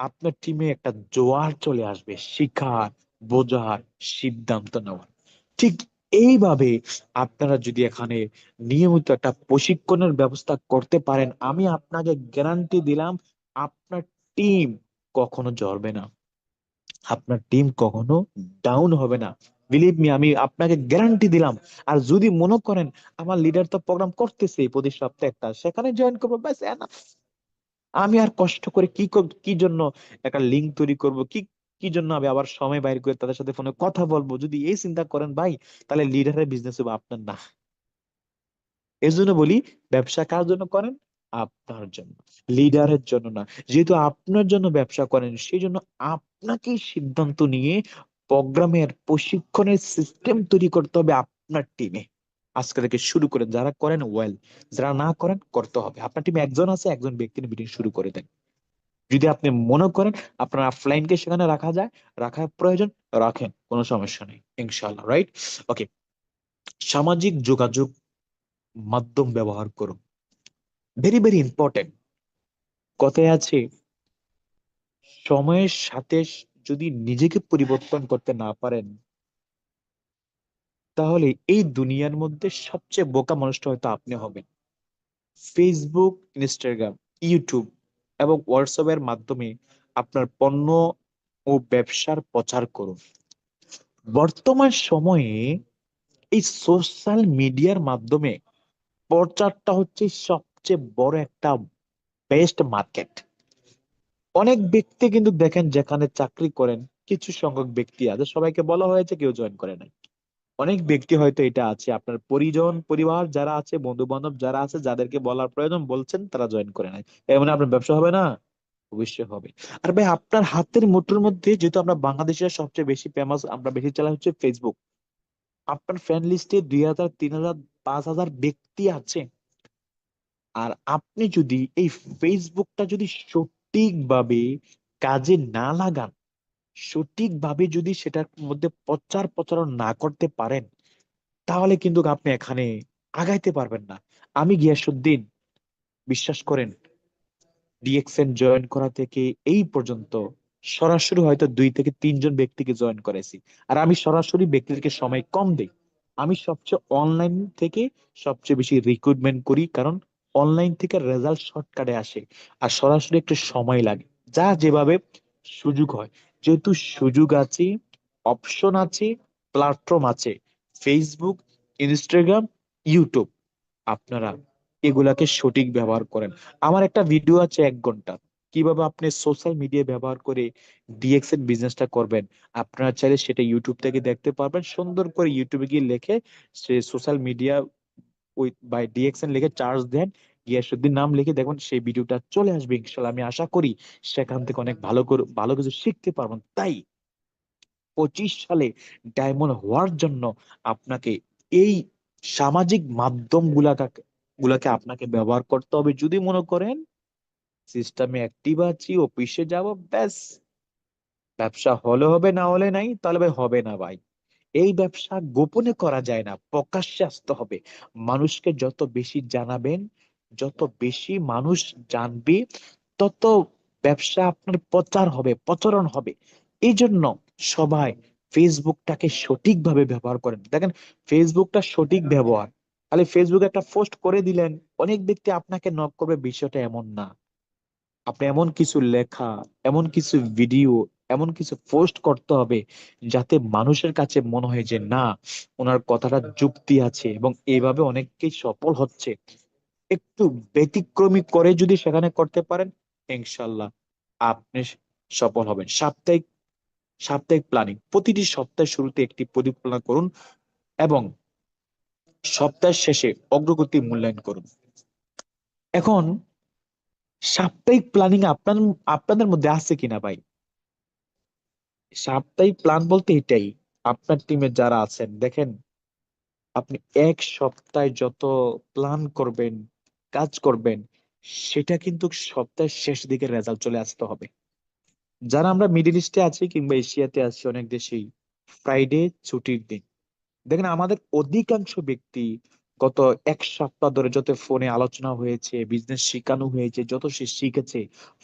আপনার টিমে একটা জোয়ার চলে আসবে শিখার, বোঝার, সিদ্ধান্ত নেওয়ার। ঠিক এইভাবে আপনারা যদি এখানে নিয়মিত একটা প্রশিক্ষণের ব্যবস্থা করতে পারেন, আমি আপনাকে গ্যারান্টি দিলাম আপনার টিম কখনো ঝরবে না, আপনার টিম কখনো ডাউন হবে না। বিলিভ মি, আমি আপনাকে গ্যারান্টি দিলাম। আর যদি মনে করেন আমার লিডার তো প্রোগ্রাম করতেছে প্রতি সপ্তাহে একটা, সেখানে জয়েন করবো, ব্যাস enough। আমি আর কষ্ট করে কি জন্য একটা লিঙ্ক তৈরি করব, কি জন্য আমি আবার সময় বাইর করে তাদের সাথে ফোনে কথা বলবো, যদি এই চিন্তা করেন ভাই, তাহলে লিডারের বিজনেস হবে আপনার না। এই জন্য বলি, ব্যবসা কার জন্য করেন? আপনার জন্য, লিডারের জন্য না। যেহেতু আপনার জন্য ব্যবসা করেন, সেই জন্য আপনাকেই সিদ্ধান্ত নিয়ে প্রোগ্রামের প্রশিক্ষণের সিস্টেম তৈরি করতে হবে আপনার টিমে। আজকে থেকে শুরু করেন, যারা করেন ওয়েল, যারা না করেন করতে হবে। আপনার টিমে একজন আছে, একজন ব্যক্তির মিটিং শুরু করে দেন। যদি আপনি মনে করেন আপনার অফলাইনকে সেখানে রাখা যায়, রাখার প্রয়োজন, রাখেন, কোনো সমস্যা নেই ইনশাল্লাহ, রাইট? ওকে। সামাজিক যোগাযোগ মাধ্যম ব্যবহার করুন, ভেরি ভেরি ইম্পর্টেন্ট। কথায় আছে, সময়ের সাথে যদি নিজেকে পরিবর্তন করতে না পারেন, তাহলে এই দুনিয়ার মধ্যে সবচেয়ে বোকা মানুষটা হয়তো আপনি হবেন। ফেসবুক, ইনস্টাগ্রাম, ইউটিউব এবং হোয়াটসঅ্যাপের মাধ্যমে আপনার পণ্য ও ব্যবসার প্রচার করুন। বর্তমান সময়ে এই সোশ্যাল মিডিয়ার মাধ্যমে প্রচারটা হচ্ছে সবচেয়ে বড় একটা বেস্ট মার্কেট। অনেক ব্যক্তি কিন্তু দেখেন যেখানে চাকরি করেন, কিছু সংখ্যক ব্যক্তি আছে, সবাইকে বলা হয়েছে, কেউ জয়েন করে নাই। অনেক ব্যক্তি হয়তো এটা আছে, আপনার পরিজন পরিবার যারা আছে, বন্ধু বান্ধব যারা আছে, যাদেরকে বলার প্রয়োজন বলছেন, তারা জয়েন করে নাই। এর মানে আপনার ব্যবসা হবে না? অবশ্যই হবে। আর ভাই, আপনার হাতের মুঠোর মধ্যে, যেহেতু আমরা বাংলাদেশের সবচেয়ে বেশি ফেমাস, আমরা বেশি চালাই হচ্ছে ফেসবুক। আপনার ফ্রেন্ড লিস্টে 2,000, 3,000, 5,000 ব্যক্তি আছে। আর আপনি যদি এই ফেসবুকটা যদি সঠিকভাবে কাজে না লাগান, সঠিকভাবে যদি সেটার মধ্যে প্রচার প্রচারণ না করতে পারেন, তাহলে কিন্তু আপনি এখানে আগাইতে পারবেন না। আমি গিয়াসুদ্দিন, বিশ্বাস করেন, ডিএক্সএন জয়েন করা থেকে এই পর্যন্ত সরাসরি হয়তো 2 থেকে 3 জন ব্যক্তিকে জয়েন করেছি। আর আমি সরাসরি ব্যক্তিদেরকে সময় কম দেই। আমি সবচেয়ে অনলাইন থেকে সবচেয়ে বেশি রিক্রুটমেন্ট করি, কারণ অনলাইন থেকে রেজাল্ট শর্টকাটে আসে, আর সরাসরি একটু সময় লাগে। যা যেভাবে সুযোগ হয়, যেহেতু সুযোগ আছে, অপশন আছে, প্ল্যাটফর্ম আছে, ফেসবুক, ইনস্টাগ্রাম, ইউটিউব, আপনারা এগুলাকে সঠিক ব্যবহার করেন। আমার একটা ভিডিও আছে 1 ঘন্টা, কিভাবে আপনি সোশ্যাল মিডিয়া ব্যবহার করে ডিএক্সএন বিজনেসটা করবেন। আপনারা চাইলে সেটা ইউটিউব থেকে দেখতে পারবেন। সুন্দর করে ইউটিউবে গিয়ে লিখে, সে social media with by DXN লিখে চার্জ দেন, গিয়াসুদ্দিন নাম লিখে দেখবেন, সেই ভিডিওটা চলে আসবে ইনশাল্লাহ। আমি আশা করি সেখান থেকে অনেক ভালো করে ভালো কিছু শিখতে পারবেন। তাই 25 সালে ডায়মন্ড হওয়ার জন্য আপনাকে এই সামাজিক মাধ্যম গুলাকে আপনাকে ব্যবহার করতে হবে। যদি মনে করেন সিস্টেমে অ্যাক্টিভ আছি, অফিসে যাব, ব্যাস, ব্যবসা হলে হবে, না হলে নাই, তাহলে ভাই হবে না ভাই। এই ব্যবসা গোপনে করা যায় না, প্রকাশ্যে আসতে হবে। মানুষকে যত বেশি জানাবেন, যত বেশি মানুষ জানবে, তত ব্যবসা আপনার প্রচার হবে, প্রচলন হবে। এই জন্য সবাই ফেসবুকটাকে সঠিকভাবে ব্যবহার করেন। দেখেন, ফেসবুকটা সঠিক ব্যবহার, খালি ফেসবুকে একটা পোস্ট করে দিলেন, অনেক ব্যক্তি আপনাকে নক করবে, বিষয়টা এমন না। আপনি এমন কিছু লেখা, এমন কিছু ভিডিও, এমন কিছু পোস্ট করতে হবে, যাতে মানুষের কাছে মনে হয় যে না, ওনার কথাটা যুক্তি আছে, এবং এইভাবে অনেকেই সফল হচ্ছে। একটু ব্যতিক্রমী করে যদি সেখানে করতে পারেন, ইনশাল্লাহ আপনি সফল হবেন। সাপ্তাহিক সাপ্তাহিক প্ল্যানিং, প্রতিটি সপ্তাহের শুরুতে একটি পরিকল্পনা করুন, এবং সপ্তাহের শেষে অগ্রগতি মূল্যায়ন করুন। এখন সাপ্তাহিক প্ল্যানিং আপনাদের মধ্যে আছে কিনা ভাই? সাপ্তাহিক প্ল্যান বলতে এটাই। আপনার টিমে যারা আছেন, দেখেন, আপনি 1 সপ্তাহে যত প্ল্যান করবেন, কাজ করবেন, সেটা কিন্তু সপ্তাহের শেষ দিকে রেজাল্ট চলে আসতে হবে। যারা আমরা মিডল ইস্টে আছি কিংবা এশিয়াতে আছি, অনেক দেশেই ফ্রাইডে ছুটির দিন। দেখেন, আমাদের অধিকাংশ ব্যক্তি গত 1 সপ্তাহ ধরে যত ফোনে আলোচনা হয়েছে, বিজনেস শেখানো হয়েছে, যত সে শিখেছে,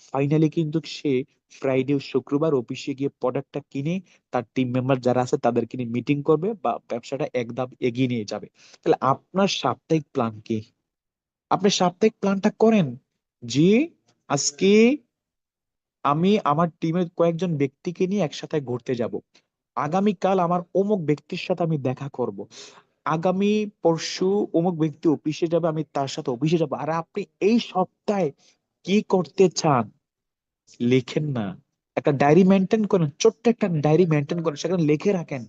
ফাইনালি কিন্তু সে ফ্রাইডে শুক্রবার অফিসে গিয়ে প্রোডাক্টটা কিনে তার টিম মেম্বার যারা আছে তাদেরকে নিয়ে মিটিং করবে, বা ব্যবসাটা এক ধাপ এগিয়ে নিয়ে যাবে। তাহলে আপনার সাপ্তাহিক প্ল্যান কি? আপনি সাপ্তাহিক প্ল্যানটা করেন যে আজকে আমি আমার টিমের কয়েকজন ব্যক্তিকে নিয়ে একসাথে ঘুরতে যাব, আগামীকাল আমার অমুক ব্যক্তির সাথে আমি দেখা করব, আগামী পরশু অমুক ব্যক্তি অফিসে যাবে, আমি তার সাথে অফিসে যাবো। আর আপনি এই সপ্তাহে কি করতে চান, লেখেন না, একটা ডায়েরি মেনটেন করেন, ছোট্ট একটা ডায়েরি মেনটেন করেন, সেখানে লিখে রাখেন।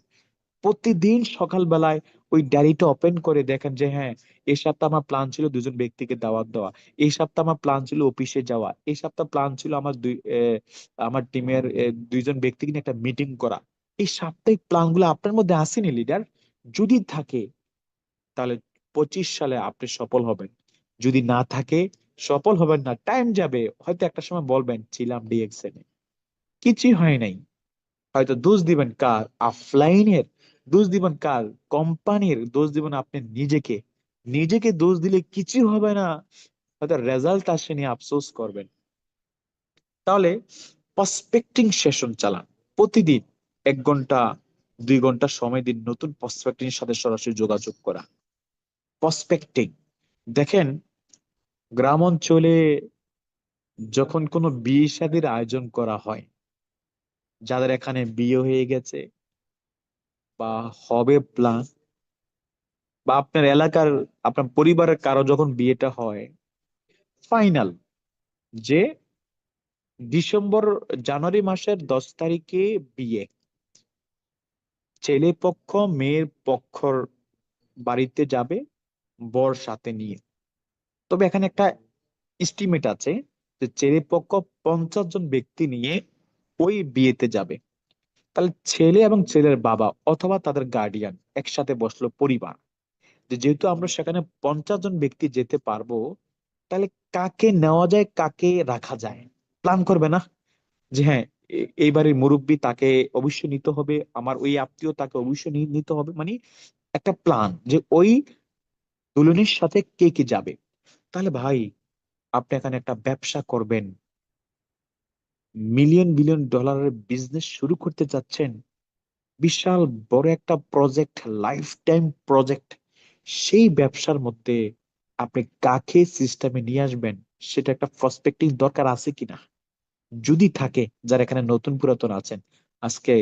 প্রতিদিন সকালবেলায় ওই ডায়েরিটা ওপেন করে দেখেন যে হ্যাঁ, এই সপ্তাহে আমার প্ল্যান ছিল দুজন ব্যক্তিকে দাওয়াত দেওয়া, এই সপ্তাহে আমার প্ল্যান ছিল অফিসে যাওয়া, এই সপ্তাহে প্ল্যান ছিল আমার টিমের দুইজন ব্যক্তিকে নিয়ে একটা মিটিং করা। এই সাপ্তাহিক প্ল্যান গুলো আপনার মধ্যে আসেনি লিডার? যদি থাকে তাহলে 25 সালে আপনি সফল হবেন। যদি না থাকে, সফল হবেন না। টাইম যাবে, হয়তো একটা সময় বলবেন ছিলাম ডিএক্সএন এ, কিছুই হয় নাই। হয়তো দোষ দিবেন কার? অফলাইনের। দোষ দিবেন কার? কোম্পানির। দোষ দিবেন আপনি নিজেকে। নিজেকে দোষ দিলে কিছু হবে না, হয়তো রেজাল্ট আসেনি, আফসোস করবেন। তাহলে প্রসপেক্টিং সেশন চালান প্রতিদিন। 1 ঘন্টা 2 ঘন্টা সময় দিন নতুন প্রসপেক্টিং এর সাথে সরাসরি যোগাযোগ করা। প্রসপেক্টিং, দেখেন, গ্রাম অঞ্চলে যখন কোনো বিয়ে শাদীর আয়োজন করা হয়, যাদের এখানে বিয়ে হয়ে গেছে বা হবে প্ল্যান, বা আপনার এলাকার, আপনার পরিবারের কারো যখন বিয়েটা হয়, ফাইনাল যে জানুয়ারি মাসের 10 তারিখে বিয়ে, ছেলে পক্ষ মেয়ের পক্ষর বাড়িতে যাবে বর সাথে নিয়ে। তবে এখানে একটা এস্টিমেট আছে যে ছেলে পক্ষ 50 জন ব্যক্তি নিয়ে ওই বিয়েতে যাবে। তাহলে ছেলে এবং ছেলের বাবা অথবা তাদের গার্ডিয়ান একসাথে বসলো পরিবার, যে যেহেতু আমরা সেখানে 50 জন ব্যক্তি যেতে পারবো, তাহলে কাকে নেওয়া যায় কাকে রাখা যায়, প্ল্যান করবে না? যে হ্যাঁ, এইবারের মুরব্বী তাকে অবশ্যই নিতে হবে, আমার ওই আত্মীয় তাকে অবশ্যই নিতে হবে, মানে একটা প্ল্যান যে ওই দুলনের সাথে কে কে যাবে। তাহলে ভাই, আপনি এখানে একটা ব্যবসা করবেন, মিলিয়ন বিলিয়ন ডলারের বিজনেস শুরু করতে যাচ্ছেন, বিশাল বড় একটা প্রজেক্ট, লাইফ টাইম প্রজেক্ট। সেই ব্যবসার মধ্যে আপনি কাকে সিস্টেমে নিয়ে আসবেন, সেটা একটা প্রসপেক্টিং দরকার আছে কিনা। যদি থাকে, যারা এখানে নতুন পুরাতন আছেন, আজকে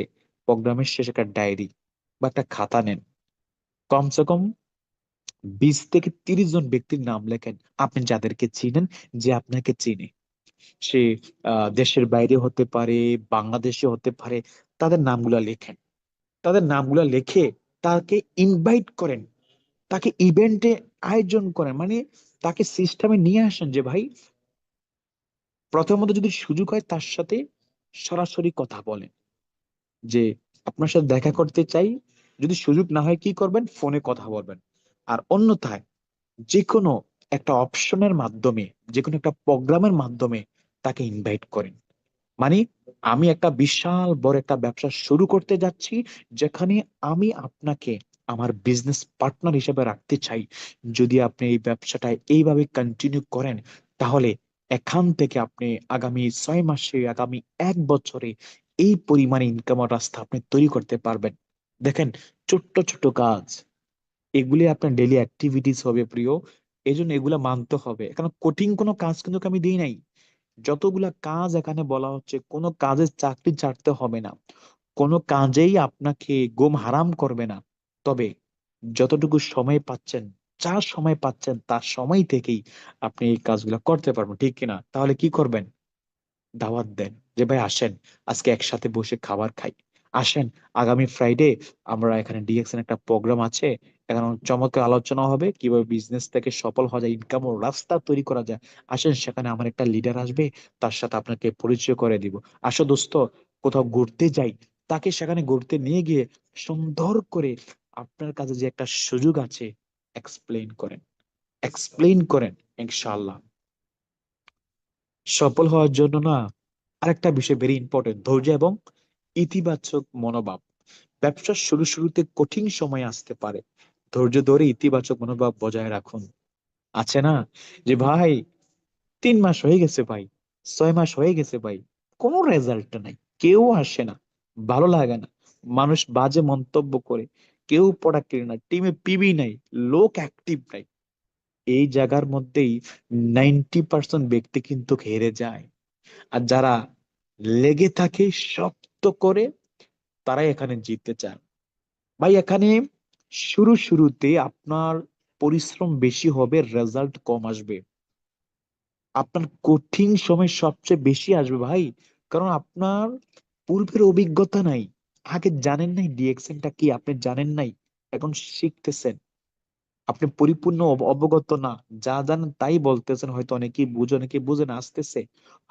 প্রোগ্রামের শেষে একটা ডায়েরি বা একটা খাতা নেন, কমসে কম 20 থেকে 30 জন ব্যক্তির নাম লেখেন, আপনি যাদেরকে চিনেন, যে আপনাকে চিনে। সে দেশের বাইরে হতে পারে, বাংলাদেশে হতে পারে। তাদের নামগুলা লেখেন। তাদের নামগুলা লিখে তাকে ইনভাইট করেন, তাকে ইভেন্টে আয়োজন করেন, মানে তাকে সিস্টেমে নিয়ে আসেন। যে ভাই, প্রথমত যদি সুযোগ হয় তার সাথে সরাসরি কথা বলেন যে আপনার সাথে দেখা করতে চাই। যদি সুযোগ না হয় কি করবেন? ফোনে কথা বলবেন। আর অন্যথায় যে কোনো একটা অপশনের মাধ্যমে, যে কোনো একটা প্রোগ্রামের মাধ্যমে তাকে ইনভাইট করেন। মানে আমি একটা বিশাল বড় একটা ব্যবসা শুরু করতে যাচ্ছি, যেখানে আমি আপনাকে আমার বিজনেস পার্টনার হিসেবে রাখতে চাই। যদি আপনি এই ব্যবসাটা এইভাবে কন্টিনিউ করেন, তাহলে এখান থেকে আপনি আগামী 6 মাসে, আগামী 1 বছরে এই পরিমাণে ইনকামের রাস্তা আপনি তৈরি করতে পারবেন। দেখেন, ছোট্ট ছোট কাজ, এগুলি আপনার ডেইলি অ্যাক্টিভিটিস হবে প্রিয়। এই জন্য এগুলা মানতে হবে। এখানে কঠিন কোনো কাজ কিন্তু আমি দিই নাই। যতগুলা কাজ এখানে বলা হচ্ছে, কোনো কাজের চাকরি ছাড়তে হবে না, কোনো কাজেই আপনাকে ঘুম হারাম করবে না। তবে যতটুকু সময় পাচ্ছেন, যা সময় পাচ্ছেন তার সময় থেকেই আপনি এই কাজগুলো করতে পারবেন, ঠিক কিনা? তাহলে কি করবেন? দাওয়াত দেন যে ভাই আসেন, আজকে একসাথে বসে খাবার খাই। আসেন, আগামী ফ্রাইডে আমরা এখানে ডিএক্সএন একটা প্রোগ্রাম আছে, এখানে চমৎকার আলোচনা হবে কিভাবে বিজনেস থেকে সফল হওয়া যায়, ইনকাম ও রাস্তা তৈরি করা যায়। আসেন, সেখানে আমার একটা লিডার আসবে, তার সাথে আপনাকে পরিচয় করে দিব। আসো দোস্ত, কোথাও ঘুরতে যাই। তাকে সেখানে ঘুরতে নিয়ে গিয়ে সুন্দর করে আপনার কাছে যে একটা সুযোগ আছে এক্সপ্লেইন করেন, এক্সপ্লেইন করেন। ইনশাআল্লাহ সফল হওয়ার জন্য না, আরেকটা বিষয় ভেরি ইম্পর্টেন্ট, ধৈর্য এবং ইতিবাচক মনোভাব। ব্যবসার শুরুতে কঠিন সময় আসতে পারে, ধৈর্য ধরে ইতিবাচক মনোভাব বজায় রাখুন। আছে না যে ভাই, 3 মাস হয়ে গেছে ভাই, 6 মাস হয়ে গেছে ভাই, কোনো রেজাল্ট নাই, কেউ আসে না, ভালো লাগে না, মানুষ বাজে মন্তব্য করে, কেউ প্রোডাক্টিভ না, টিমে পিবি নাই, লোক অ্যাক্টিভ নাই। এই জায়গার মধ্যেই 90% ব্যক্তি কিন্তু হেরে যায়। আর যারা লেগে থাকে, শক্ত করে, তারাই এখানে জিততে চায়। ভাই, এখানে শুরুতে আপনার পরিশ্রম বেশি হবে, রেজাল্ট কম আসবে। আপনার কঠিন সময় সবচেয়ে বেশি আসবে ভাই, কারণ আপনার পূর্বের অভিজ্ঞতা নাই। আগে জানেন নাই ডিএক্সএনটা কি, আপনি জানেন নাই। এখন শিখতেছেন, আপনি পরিপূর্ণ অবগত না, যা জানেন তাই বলতেছেন, হয়তো অনেকেই বুঝে অনেকেই বুঝে না, আসতেছে।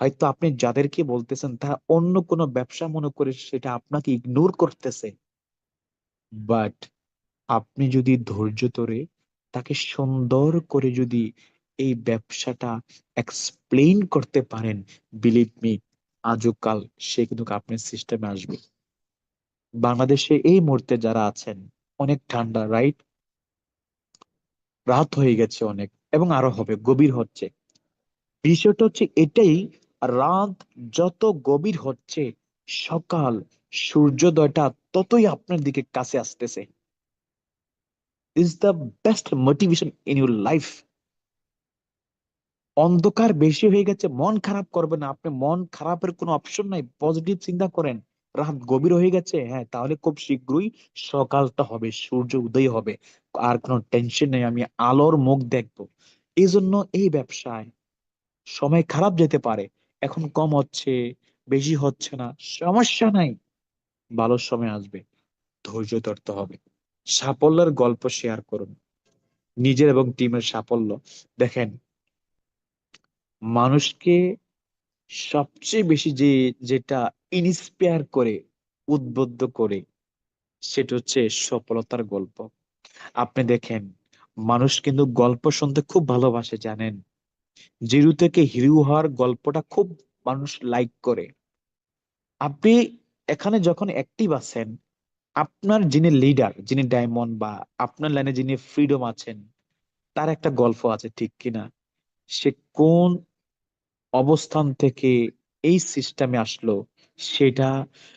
হয়তো আপনি যাদেরকে বলতেছেন তারা অন্য কোনো ব্যবসা মনে করে সেটা আপনাকে ইগনোর করতেছে। বাট আপনি যদি ধৈর্য ধরে তাকে সুন্দর করে যদি এই ব্যবসাটা এক্সপ্লেইন করতে পারেন, বিলিভ মি, আজও কাল সে কিন্তু আপনার সিস্টেমে আসবে। বাংলাদেশে এই মুহূর্তে যারা আছেন, অনেক ঠান্ডা, রাইট? রাত হয়ে গেছে অনেক, এবং আরো হবে, গভীর হচ্ছে। বিষয়টা হচ্ছে এটাই, রাত যত গভীর হচ্ছে, সকাল, সূর্যোদয়টা ততই আপনার দিকে কাছে আসতেছে। Is the best motivation in your life. অন্ধকার বেশি হয়ে গেছে, মন খারাপ করবে না আপনি, মন খারাপের কোনো অপশন নাই, পজিটিভ চিন্তা করেন। রাত গভীর হয়ে গেছে, হ্যাঁ, তাহলে খুব শীঘ্রই সকালটা হবে, সূর্য উদয় হবে। আর কোনো টেনশন নেই, আমি আলোর মুখ দেখবো। এই জন্য এই ব্যবসায় সময় খারাপ যেতে পারে, এখন কম হচ্ছে, বেশি হচ্ছে না, সমস্যা নাই, ভালো সময় আসবে। ধৈর্য ধরতে হবে। সাফল্যের গল্প শেয়ার করুন, নিজের এবং টিমের সাফল্য। দেখেন, মানুষকে সবচেয়ে বেশি যেটা ইন্সপায়ার করে, উদ্বুদ্ধ করে, সেটা হচ্ছে সফলতার গল্প। আপনি দেখেন, মানুষ কিন্তু গল্প শুনতে খুব ভালোবাসে, জানেন? জিরো থেকে হিরো হওয়ার গল্পটা খুব মানুষ লাইক করে। আপনি এখানে যখন অ্যাক্টিভ আছেন, আপনার যিনি লিডার, যিনি ডায়মন্ড, বা আপনার লাইনে যিনি ফ্রিডম আছেন, তার একটা গল্প আছে, ঠিক কিনা? সে কোন অবস্থান থেকে এই সিস্টেমে আসলো, সেটা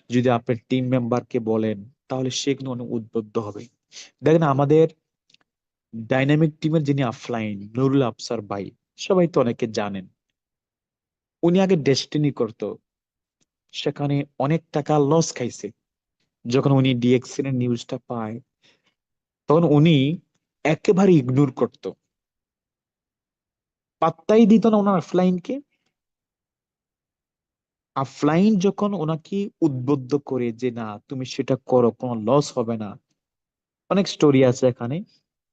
যদি আপনার টিম মেম্বারকে বলেন, তাহলে সে কিন্তু অনেক উদ্বুদ্ধ হবে। দেখেন, আমাদের ডাইনামিক টিমের যিনি আফলাইন, নুরুল আফসার ভাই, সবাই তো অনেকে জানেন। উনি আগে ডেস্টিনি করতো, সেখানে অনেক টাকা লস খাইছে। যখন উনি ডিএক্সএন এর নিউজটা পায়, তখন উনি একেবারে ইগনোর করতো, পাত্তাই দিত না ওনার আফলাইনকে। আফলাইন যখন ওনাকে উদ্বুদ্ধ করে যে না, তুমি সেটা করো, কোনো লস হবে না, অনেক স্টোরি আছে এখানে।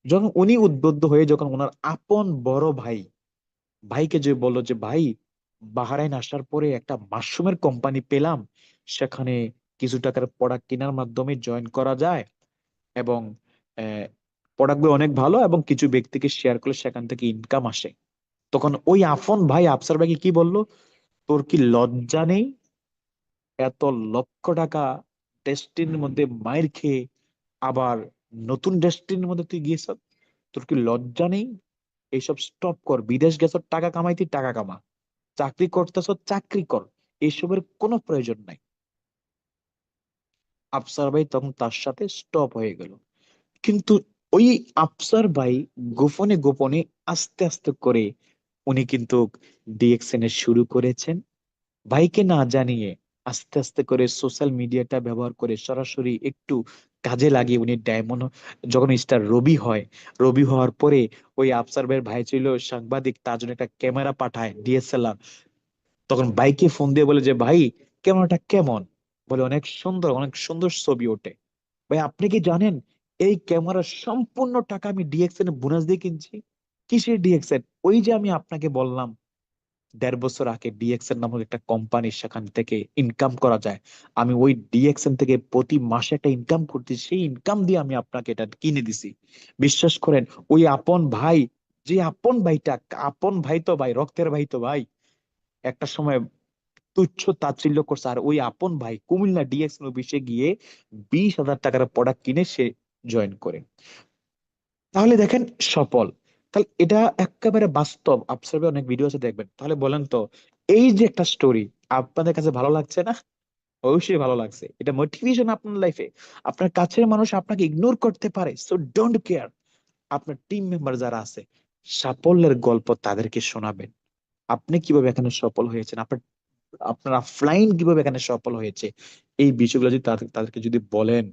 যখন উনি উদ্বুদ্ধ হয়ে, যখন ওনার আপন বড় ভাই, ভাইকে যে বললো যে ভাই, বাহরাইন আসার পরে একটা মাশরুমের কোম্পানি পেলাম, সেখানে কিছু টাকার প্রোডাক্ট কেনার মাধ্যমে জয়েন করা যায়, এবং প্রোডাক্ট গুলো অনেক ভালো, এবং কিছু ব্যক্তিকে শেয়ার করলে সেখান থেকে ইনকাম আসে। তখন ওই আফন ভাই আফসার ভাইকে কি বললো, তোর কি লজ্জা নেই? এত লক্ষ টাকা ডেস্টিনির মধ্যে মাইর খেয়ে আবার নতুন ডেস্টিনির মধ্যে তুই গিয়েছ, তোর কি লজ্জা নেই? এইসব স্টপ কর, বিদেশ গেছ টাকা কামাইতে, টাকা কামা, চাকরি করতেছ চাকরি কর, এইসবের কোনো প্রয়োজন নাই। আফসার ভাই তখন তার সাথে স্টপ হয়ে গেল। কিন্তু ওই আফসার ভাই গোপনে গোপনে, আস্তে আস্তে করে উনি কিন্তু ডিএক্সএন এর শুরু করেছেন, ভাইকে না জানিয়ে। আস্তে আস্তে করে সোশ্যাল মিডিয়াটা ব্যবহার করে সরাসরি একটু কাজে লাগিয়ে উনি ডায়মন্ড, যখন স্টার রবি হয়, রবি হওয়ার পরে ওই আফসার ভাইয়ের ভাই ছিল সাংবাদিক, তার জন্য একটা ক্যামেরা পাঠায়, ডিএসএলআর। তখন ভাইকে ফোন দিয়ে বলে যে ভাই, ক্যামেরাটা কেমন? বলে অনেক সুন্দর, অনেক সুন্দর ছবি ওঠে। ভাই, আপনি কি জানেন এই ক্যামেরার সম্পূর্ণ টাকা আমি ডিএক্সএন এ বোনাস দিয়ে কিনছি? কিসের ডিএক্সএন? ওই যে আমি আপনাকে বললাম 1.5 বছর আগে ডিএক্সএন নামক একটা কোম্পানি, সেখান থেকে ইনকাম করা যায়। আমি ওই ডিএক্সএন থেকে প্রতি মাসে একটা ইনকাম করতেছি, সেই ইনকাম দিয়ে আমি আপনাকে এটা কিনে দিছি। বিশ্বাস করেন, ওই আপন ভাই, যে আপন ভাইটা, আপন ভাই তো ভাই, রক্তের ভাই তো ভাই, একটা সময় তুচ্ছ তাচ্ছিল্য করছে, আর ওই আপন ভাই কুমিল্লা ডিএক্সএন অফিসে গিয়ে 20,000 টাকার প্রোডাক্ট কিনে সে জয়েন করে। তাহলে দেখেন, সফল। তাহলে এটা একেবারে বাস্তব, আপসার্ভে অনেক ভিডিও আছে, দেখবেন। তাহলে বলেন তো, এই যে একটা স্টোরি, আপনাদের কাছে ভালো লাগছে না? অবশ্যই ভালো লাগছে। এটা মোটিভেশন আপনার লাইফে। আপনার কাছের মানুষ আপনাকে ইগনোর করতে পারে, সো ডোন্ট কেয়ার। আপনার টিম মেম্বার যারা আছে, সাফল্যের গল্প তাদেরকে শোনাবেন। আপনি কিভাবে এখানে সফল হয়েছেন, আপনার আপনার অফলাইন কিভাবে এখানে সফল হয়েছে, এই বিষয়গুলো যদি তাদেরকে যদি বলেন,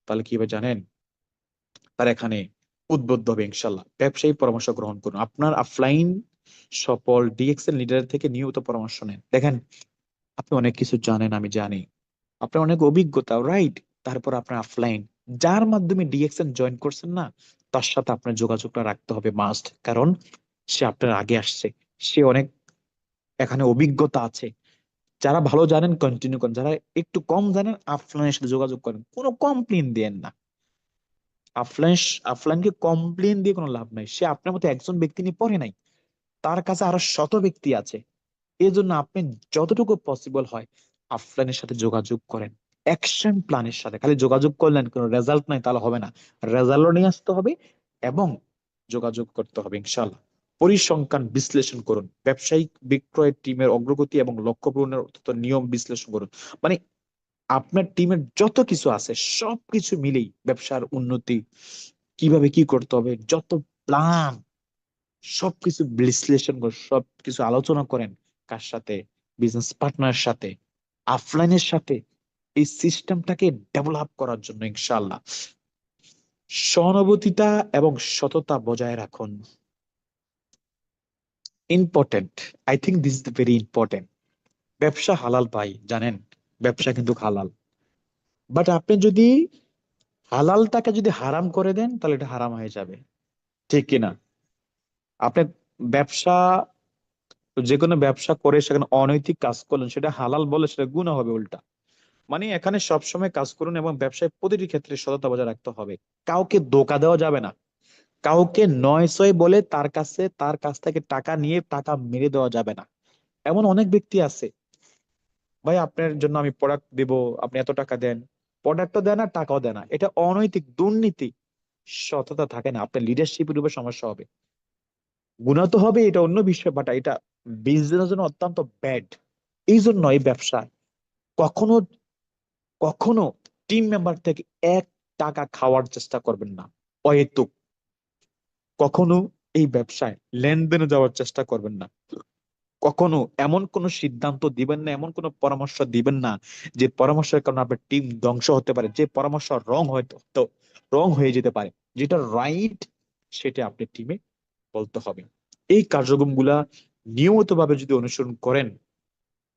তাহলে কি হবে জানেন? তার এখানে উদ্বুদ্ধ হবে ইনশাল্লাহ। ব্যবসায়ী পরামর্শ গ্রহণ করুন, আপনার অফলাইন সফল ডিএক্সএল লিডারের থেকে নিয়মিত পরামর্শ নেন। দেখেন, আপনি অনেক কিছু জানেন, আমি জানি, আপনার অনেক অভিজ্ঞতা, রাইট? তারপর আপনার অফলাইন, যার মাধ্যমে ডিএক্সএন জয়েন করছেন না, তার সাথে আপনার যোগাযোগটা রাখতে হবে মাস্ট। কারণ সে আপনার আগে আসছে, সে অনেক এখানে অভিজ্ঞতা আছে। যারা ভালো জানেন কন্টিনিউ করেন, যারা একটু কম জানেন আফলানের সাথে যোগাযোগ করেন, কোনো কমপ্লেন দেন না। আফলান আফলানকে কমপ্লেন দিয়ে কোনো লাভ নাই, সে আপনার মতো একজন ব্যক্তি নিয়ে পড়ে নাই, তার কাছে আরো শত ব্যক্তি আছে। এই জন্য আপনি যতটুকু পসিবল হয় আফলানের সাথে যোগাযোগ করেন, অ্যাকশন প্ল্যানের সাথে। খালি যোগাযোগ করলেন কোনো রেজাল্ট নাই তাহলে হবে না, রেজাল্টও নিয়ে আসতে হবে এবং যোগাযোগ করতে হবে ইনশাল্লাহ। পরিসংখ্যান বিশ্লেষণ করুন, ব্যবসায়িক বিক্রয় টিমের অগ্রগতি এবং লক্ষ্য পূরণের তথ্য নিয়ম বিশ্লেষণ করুন। মানে আপনার টিমের যত কিছু আছে সবকিছু মিলেই ব্যবসার উন্নতি কিভাবে কি করতে হবে, যত প্ল্যান, সবকিছু বিশ্লেষণ করে সবকিছু আলোচনা করেন। কার সাথে? বিজনেস পার্টনারের সাথে, আফলাইনের সাথে, এই সিস্টেমটাকে ডেভেলপ করার জন্য ইনশাআল্লাহ। সহানুভূতিতা এবং সততা বজায় রাখুন, important. I think this is very important. ব্যবসা হালাল ভাই, জানেন? ব্যবসা কিন্তু হালাল, বাট আপনি যদি হালালটাকে যদি হারাম করে দেন তাহলে এটা হারাম হয়ে যাবে, ঠিক কিনা? আপনি ব্যবসা, যে কোনো ব্যবসা করে সেখানে অনৈতিক কাজ করলেন, সেটা হালাল বলে সেটা গুনাহ হবে উল্টা। মানে এখানে সবসময় কাজ করুন এবং ব্যবসায় প্রতিটি ক্ষেত্রে সততা বজায় রাখতে হবে। কাউকে ধোঁকা দেওয়া যাবে না, কাউকে নয় ছয় বলে তার কাছ থেকে টাকা নিয়ে টাকা মেরে দেওয়া যাবে না। এমন অনেক ব্যক্তি আছে, ভাই আপনার জন্য আমি প্রোডাক্ট দেব, আপনি এত টাকা দেন, প্রোডাক্টও দেয় না টাকাও দেয় না, এটা অনৈতিক দুর্নীতি। সততা থাকে না, আপনার লিডারশিপের উপর সমস্যা হবে। গুণা তো হবে, এটা অন্য বিষয়, বাট এটা বিজনেসের জন্য অত্যন্ত ব্যাড। এই জন্য এই ব্যবসায় কখনো কখনো টিম মেম্বার থেকে 1 টাকা খাওয়ার চেষ্টা করবেন না অহেতুক। কখনো এই ব্যবসায় লেনদেনে যাওয়ার চেষ্টা করবেন না। কখনো এমন কোন সিদ্ধান্ত দিবেন না, এমন কোন পরামর্শ দিবেন না যে পরামর্শের কারণে আপনার টিম ধ্বংস হতে পারে, যে পরামর্শ রং হয়ে যেতে পারে। যেটা রাইট সেটা আপনি টিমে বলতে হবে। এই কার্যক্রমগুলা নিয়মিত ভাবে যদি অনুসরণ করেন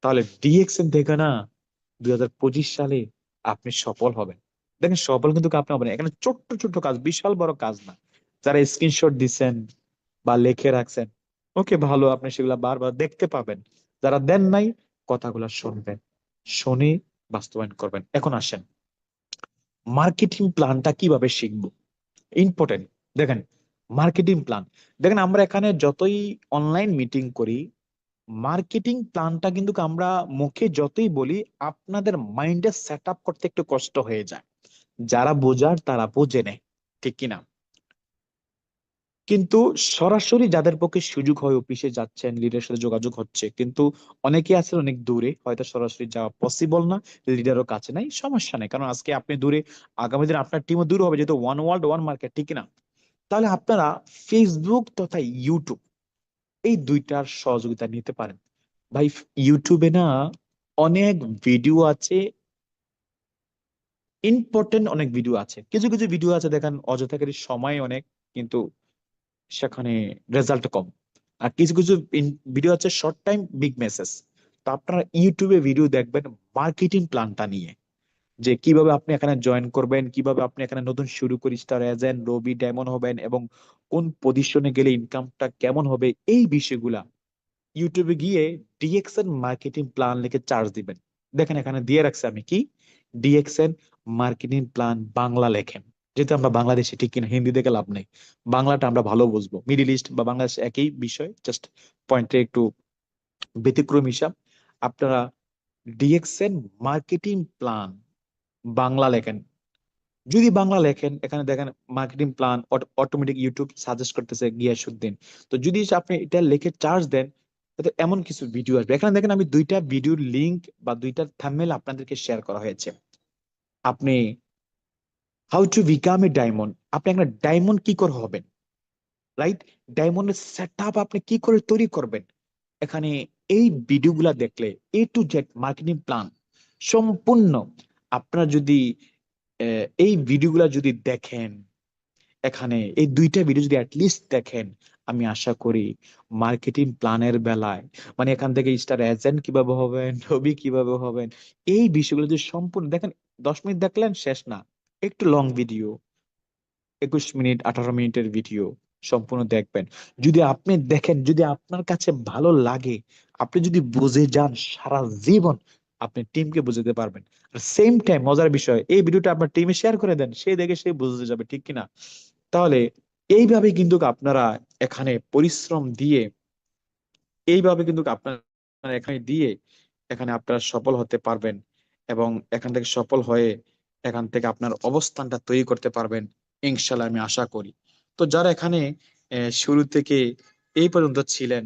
তাহলে ডিএক্সএন থেকে না 2025 সালে আপনি সফল হবেন। দেখেন সফল কিন্তু আপনি হবেন, এখানে ছোট্ট ছোট্ট কাজ, বিশাল বড় কাজ না। যারা স্ক্রিনশট দিচ্ছেন বা লিখে রাখছেন, ওকে ভালো, আপনি সেগুলা বারবার দেখতে পাবেন। যারা দেন নাই, কথাগুলো শুনবেন, শুনে বাস্তবায়ন করবেন। এখন আসেন মার্কেটিং প্ল্যানটা কিভাবে শিখবো, ইম্পর্টেন্ট। দেখেন মার্কেটিং প্ল্যান, দেখেন আমরা এখানে যতই অনলাইন মিটিং করি, মার্কেটিং প্ল্যানটা কিন্তু আমরা মুখে যতই বলি, আপনাদের মাইন্ডে সেট আপ করতে একটু কষ্ট হয়ে যায়। যারা বোঝার তারা বুঝে নেয়, ঠিক কিনা? কিন্তু সরাসরি যাদের পক্ষে সুযোগ হয়, অফিসে যাচ্ছেন, লিডারের সাথে যোগাযোগ হচ্ছে, কিন্তু অনেকে আছেন অনেক দূরে, হয়তো সরাসরি যাওয়া পসিবল না, লিডারও কাছে নাই, সমস্যা নেই। কারণ আজকে আপনি দূরে, আগামী দিন আপনার টিমও দূর হবে, যেহেতু ওয়ান ওয়ার্ল্ড ওয়ান মার্কেট, ঠিক কিনা? তাহলে আপনারা ফেসবুক তথা ইউটিউব, এই দুইটার সহযোগিতা নিতে পারেন। ভাই ইউটিউবে না অনেক ভিডিও আছে, ইম্পর্টেন্ট অনেক ভিডিও আছে। কিছু কিছু ভিডিও আছে দেখেন অযথাকারী সময় অনেক, কিন্তু সেখানে রেজাল্ট কম। আর কিছু কিছু ভিডিও আছে শর্ট টাইম বিগ মেসেজ। তো আপনারা ইউটিউবে ভিডিও দেখবেন মার্কেটিং প্ল্যানটা নিয়ে, যে কিভাবে আপনি এখানে জয়েন করবেন, কিভাবে আপনি এখানে নতুন শুরু করি স্টার এজেন্ট রবি ডায়মন্ড হবেন, এবং কোন পজিশনে গেলে ইনকামটা কেমন হবে, এই বিষয়গুলা ইউটিউবে গিয়ে ডিএক্সএন মার্কেটিং প্ল্যান লিখে চার্জ দিবেন। দেখেন এখানে দিয়ে রাখছে আমি কি, ডিএক্সএন মার্কেটিং প্ল্যান বাংলা লেখেন। যেহেতু আমরা বাংলাদেশে, ঠিক কিনা? হিন্দি দেখে লাভ নেই, বাংলাটা আমরা ভালো বুঝবো। মিডিল ইস্ট বা বাংলাদেশ একই বিষয়, জাস্ট পয়েন্টে একটু ব্যতিক্রম হিসাব। আপনারা ডিএক্সএন মার্কেটিং প্ল্যান বাংলা লেখেন। যদি বাংলা লেখেন, এখানে দেখেন marketing plan automatic YouTube suggest করতেছে গিয়াসুদ্দিন। তো যদি আপনি এটা লিখে চার্জ দেন, তাতে এমন কিছু ভিডিও আসবে। এখানে দেখেন আমি দুইটা ভিডিওর লিংক বা দুইটা থাম্বনেল আপনাদেরকে শেয়ার করা হয়েছে। আপনি how to become a diamond, আপনি একটা ডায়মন্ড কি করে হবেন, রাইট? ডায়মন্ডের সেট আপ আপনি কি করে তৈরি করবেন, এখানে এই ভিডিওগুলা দেখলে A to Z marketing plan সম্পূর্ণ। আপনারা যদি এই ভিডিওগুলা যদি দেখেন, এখানে এই দুইটা ভিডিও যদি অ্যাটলিস্ট দেখেন, আমি আশা করি মার্কেটিং প্ল্যানের বেলায়, মানে এখান থেকে স্টার এজেন্ট কিভাবে হবেন, রবি কিভাবে হবেন, এই বিষয়গুলো যদি সম্পূর্ণ দেখেন, 10 মিনিট দেখলেন শেষ না, একটু লং ভিডিও, 21 মিনিট 18 মিনিটের ভিডিও সম্পূর্ণ দেখবেন। যদি আপনি দেখেন, যদি আপনার কাছে ভালো লাগে, আপনি যদি বুঝে যান, সারা জীবন আপনি টিমকে বুঝাতে পারবেন। আর সেম টাইম মজার বিষয়, এই ভিডিওটা আপনার টিমে শেয়ার করে দেন, সে দেখে সে বুঝতে যাবে, ঠিক কিনা? তাহলে এইভাবে কিন্তু আপনারা এখানে পরিশ্রম দিয়ে, এইভাবে কিন্তু আপনারা এখানে দিয়ে এখানে আপনারা সফল হতে পারবেন, এবং এখান থেকে সফল হয়ে এখান থেকে আপনার অবস্থানটা তৈরি করতে পারবেন, ইনশাল্লাহ আমি আশা করি। তো যারা এখানে শুরু থেকে এই পর্যন্ত ছিলেন,